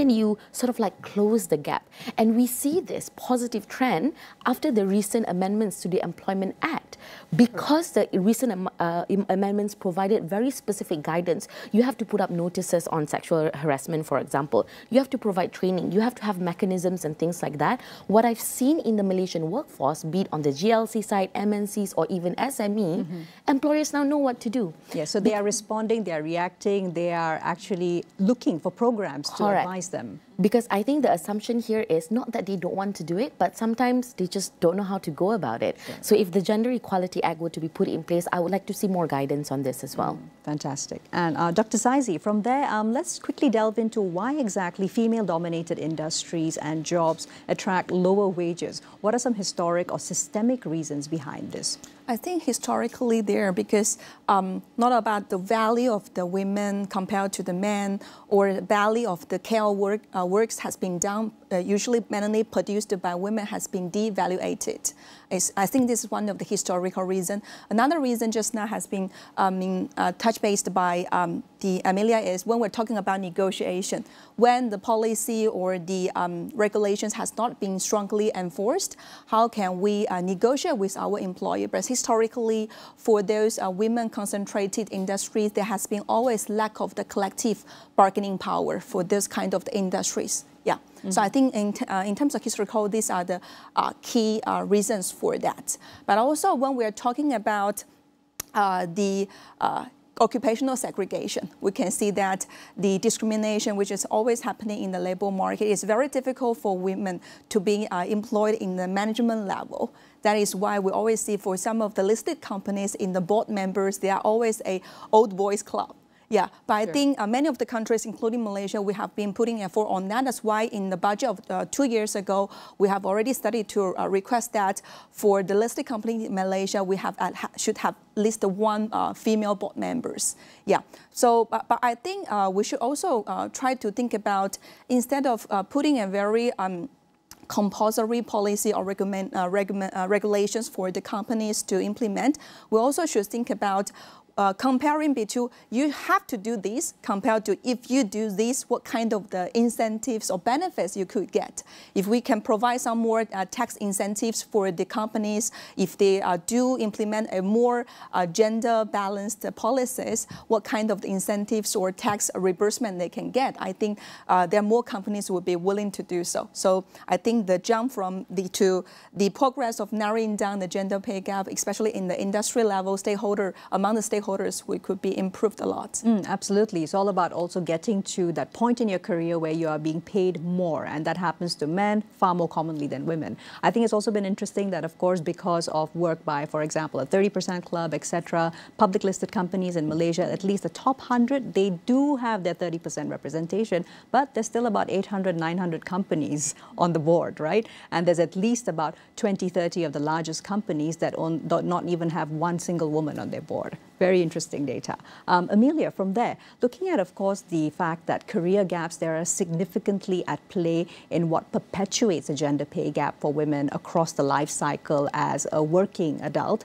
you sort of like close the gap. And we see this positive trend after the recent amendments to the Employment Act. Because the recent amendments provided very specific guidance. You have to put up notices on sexual harassment, for example. You have to provide training. You have to have mechanisms and things like that. What I've seen in the Malaysian workforce, be it on the GLC side, MNCs, or even SME, employers now know what to do. Yeah, so they are responding, they are reacting, they are actually looking for programs to advise them. Because I think the assumption here is not that they don't want to do it, but sometimes they just don't know how to go about it. Yeah. So if the Gender Equality Act were to be put in place, I would like to see more guidance on this as well. Fantastic. And Dr. Zaizi, from there, let's quickly delve into why exactly female-dominated industries and jobs attract lower wages. What are some historic or systemic reasons behind this? I think historically there, because not about the value of the women compared to the men, or the value of the care works has been down, usually mainly produced by women, has been devaluated. I think this is one of the historical reasons. Another reason just now has been touch based by the Amelia is when we're talking about negotiation. When the policy or the regulations has not been strongly enforced, how can we negotiate with our employer? But historically, for those women-concentrated industries, there has been always lack of the collective bargaining power for those kind of the industries. Yeah, so I think in terms of historical, these are the key reasons for that. But also when we are talking about the occupational segregation, we can see that the discrimination, which is always happening in the labor market, is very difficult for women to be employed in the management level. That is why we always see for some of the listed companies in the board members, they are always a old boys club. Yeah, but I think many of the countries, including Malaysia, we have been putting effort on that. That's why in the budget of 2 years ago, we have already studied to request that for the listed company in Malaysia, we have should have at least one female board members. Yeah, so but I think we should also try to think about, instead of putting a very compulsory policy or regulations for the companies to implement, we also should think about comparing between you have to do this compared to if you do this, what kind of the incentives or benefits you could get. If we can provide some more tax incentives for the companies, if they do implement a more gender balanced policies, what kind of incentives or tax reimbursement they can get. I think there are more companies who would be willing to do so. So I think the jump from the progress of narrowing down the gender pay gap, especially in the industry level, among the stakeholders, we could be improved a lot. Absolutely. It's all about also getting to that point in your career where you are being paid more, and that happens to men far more commonly than women. I think it's also been interesting that, of course, because of work by, for example, a 30% club, etc., public listed companies in Malaysia, at least the top 100, they do have their 30% representation, but there's still about 800, 900 companies on the board, right? And there's at least about 20, 30 of the largest companies that not even have one single woman on their board. Very interesting data. Amelia, from there, looking at, of course, the fact that career gaps, there are significantly at play in what perpetuates a gender pay gap for women across the life cycle as a working adult.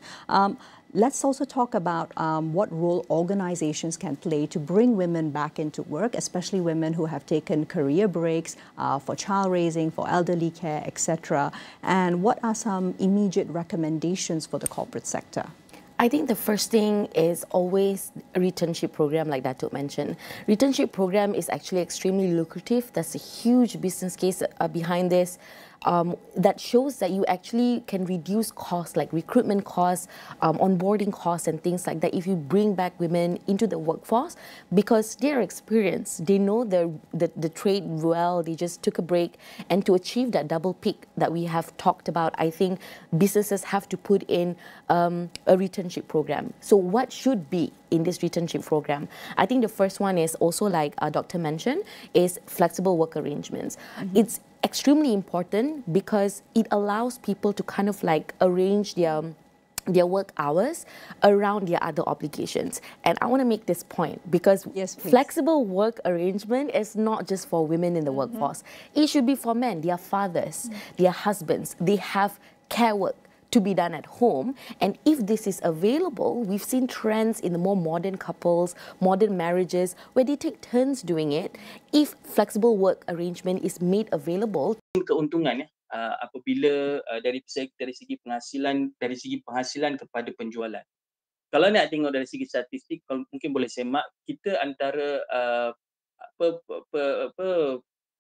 Let's also talk about what role organizations can play to bring women back into work, especially women who have taken career breaks for child raising, for elderly care, etc. And what are some immediate recommendations for the corporate sector? I think the first thing is always a returnship program, like Datuk mentioned. Returnship program is actually extremely lucrative. There's a huge business case behind this. That shows that you actually can reduce costs like recruitment costs, onboarding costs and things like that if you bring back women into the workforce, because they're experienced, they know the trade well, they just took a break. And to achieve that double peak that we have talked about, I think businesses have to put in a returnship program. So what should be in this returnship program? I think the first one is also, like Dr. mentioned, is flexible work arrangements. It's extremely important because it allows people to kind of like arrange their work hours around their other obligations. And I want to make this point because flexible work arrangement is not just for women in the workforce. It should be for men, their fathers, their husbands. They have care work to be done at home. And if this is available, we've seen trends in the more modern couples, modern marriages, where they take turns doing it. If flexible work arrangement is made available. Keuntungan apabila dari segi penghasilan kepada penjualan. Kalau nak tengok dari segi statistik, kalau mungkin boleh semak, kita antara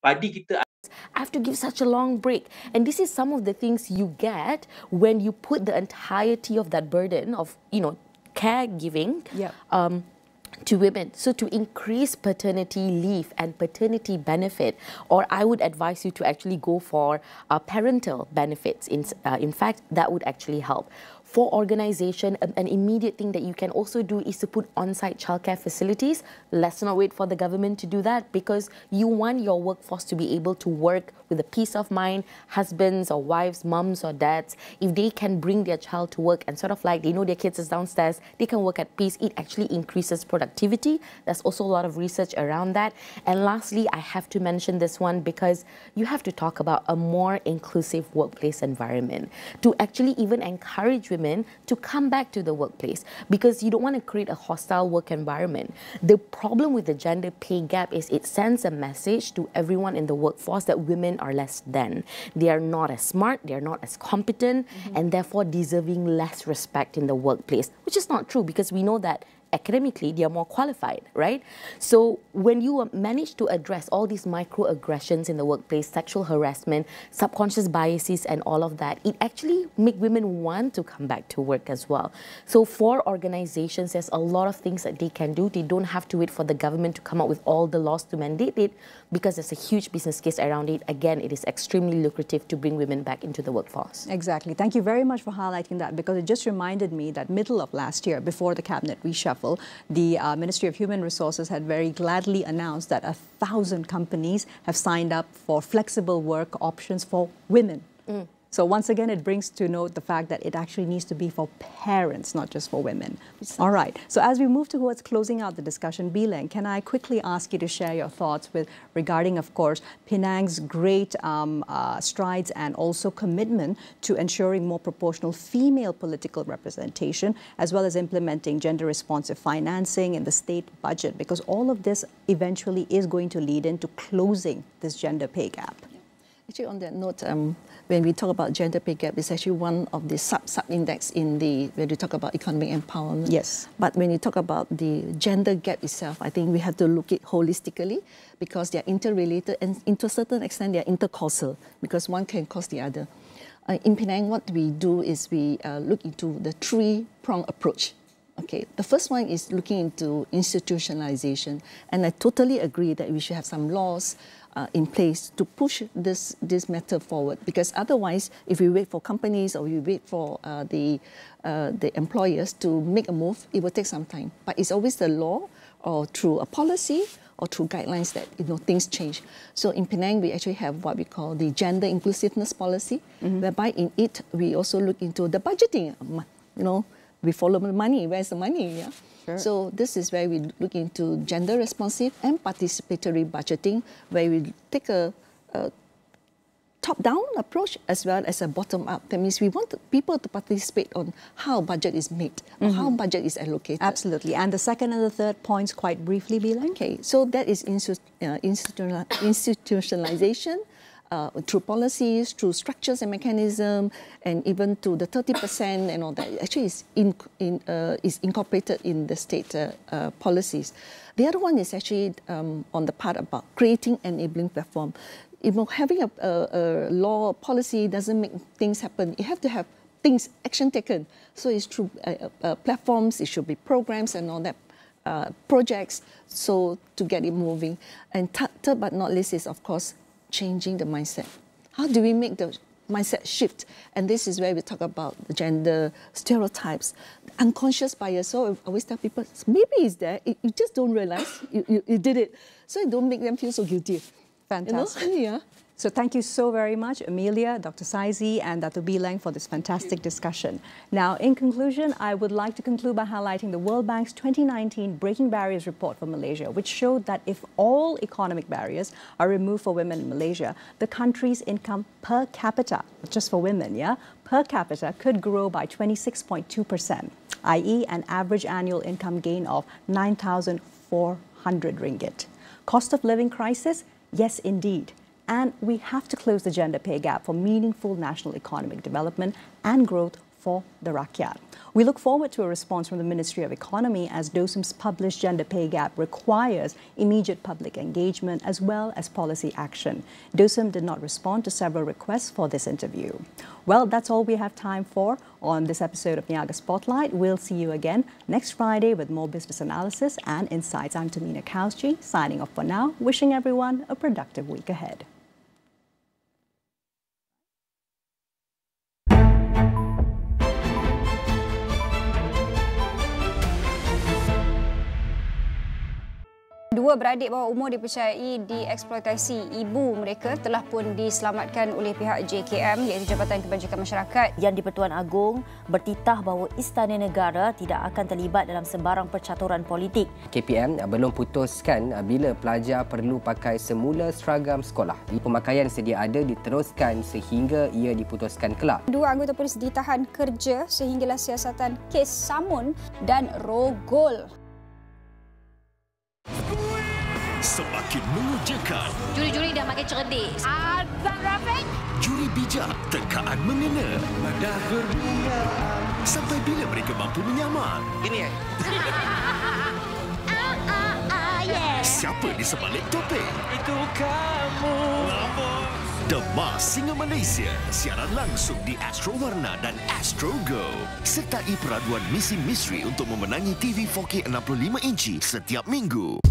padi kita. I have to give such a long break. And this is some of the things you get when you put the entirety of that burden of, caregiving to women. So to increase paternity leave and paternity benefit, or I would advise you to actually go for parental benefits. In fact, that would actually help. For organization, an immediate thing that you can also do is to put on-site childcare facilities. Let's not wait for the government to do that, because you want your workforce to be able to work with a peace of mind. Husbands or wives, mums or dads, if they can bring their child to work and sort of like they know their kids is downstairs, they can work at peace. It actually increases productivity. There's also a lot of research around that. And lastly, I have to mention this one because you have to talk about a more inclusive workplace environment to actually even encourage women to come back to the workplace, because you don't want to create a hostile work environment. The problem with the gender pay gap is it sends a message to everyone in the workforce that women are less than. They are not as smart, they are not as competent, and therefore deserving less respect in the workplace, which is not true, because we know that academically, they are more qualified, right? So when you manage to address all these microaggressions in the workplace, sexual harassment, subconscious biases and all of that, it actually makes women want to come back to work as well. So for organizations, there's a lot of things that they can do. They don't have to wait for the government to come up with all the laws to mandate it, because there's a huge business case around it. Again, it is extremely lucrative to bring women back into the workforce. Exactly. Thank you very much for highlighting that, because it just reminded me that middle of last year, before the cabinet reshuffle, the Ministry of Human Resources had very gladly announced that 1,000 companies have signed up for flexible work options for women. So once again, it brings to note the fact that it actually needs to be for parents, not just for women. All right. So as we move towards closing out the discussion, Bileng, can I quickly ask you to share your thoughts regarding, of course, Penang's great strides and also commitment to ensuring more proportional female political representation, as well as implementing gender-responsive financing in the state budget, because all of this eventually is going to lead into closing this gender pay gap. Actually, on that note, when we talk about gender pay gap, it's actually one of the sub-index when we talk about economic empowerment. Yes. But when you talk about the gender gap itself, I think we have to look at it holistically, because they are interrelated, and to a certain extent, they are intercausal, because one can cause the other. In Penang, what we do is we look into the three-pronged approach. Okay, the first one is looking into institutionalization, and I totally agree that we should have some laws in place to push this matter forward, because otherwise, if we wait for companies or we wait for the employers to make a move, it will take some time. But it's always the law, or through a policy, or through guidelines, that things change. So in Penang, we actually have what we call the gender inclusiveness policy, whereby in it we also look into the budgeting. we follow the money. Where's the money? Yeah. Sure. So this is where we look into gender responsive and participatory budgeting, where we take a top-down approach as well as a bottom-up. That means we want people to participate on how budget is made, or how budget is allocated. Absolutely. And the second and the third points, quite briefly, Bilang? Okay, so that is institutionalization through policies, through structures and mechanism, and even to the 30% and all that. Actually, is incorporated in the state policies. The other one is actually on the part about creating enabling platform. Having a law policy doesn't make things happen. You have to have things, action taken. So it's through platforms, it should be programs and all that, projects, so to get it moving. And third but not least is, of course, changing the mindset. How do we make the mindset shift? And this is where we talk about the gender stereotypes, unconscious bias. So I always tell people, maybe it's there, you just don't realize you did it. So you don't make them feel so guilty. Fantastic. You know? Yeah. So thank you so very much, Amelia, Dr. Saizi, and Dr. Bilang for this fantastic discussion. Now, in conclusion, I would like to conclude by highlighting the World Bank's 2019 Breaking Barriers report for Malaysia, which showed that if all economic barriers are removed for women in Malaysia, the country's income per capita, just for women, per capita could grow by 26.2%, i.e. an average annual income gain of 9,400 ringgit. Cost of living crisis? Yes, indeed. And we have to close the gender pay gap for meaningful national economic development and growth for the rakyat. We look forward to a response from the Ministry of Economy, as DOSUM's published gender pay gap requires immediate public engagement as well as policy action. DOSUM did not respond to several requests for this interview. Well, that's all we have time for on this episode of Niaga Spotlight. We'll see you again next Friday with more business analysis and insights. I'm Tamina Khazanah, signing off for now, wishing everyone a productive week ahead. Dua beradik bawah umur dipercayai dieksploitasi ibu mereka telah pun diselamatkan oleh pihak JKM, iaitu Jabatan Kebajikan Masyarakat. Yang di-Pertuan Agong bertitah bahawa Istana Negara tidak akan terlibat dalam sembarang percaturan politik. KPM belum putuskan bila pelajar perlu pakai semula seragam sekolah. Pemakaian sedia ada diteruskan sehingga ia diputuskan kelak. Dua anggota polis ditahan kerja sehinggalah siasatan kes samun dan rogol. Semakin mengujakan. Juri-juri dah makin cerdik. Azam Rafiq. Juri bijak, tekaan mengena. Madah berbunga. Sampai bila mereka mampu menyamar? Ini yeah. Siapa di sebalik topeng? Itu kamu. Demah Singa Malaysia, siaran langsung di Astro Warna dan Astro Go. Sertai peraduan misi misteri untuk memenangi TV 4K 65 inci setiap minggu.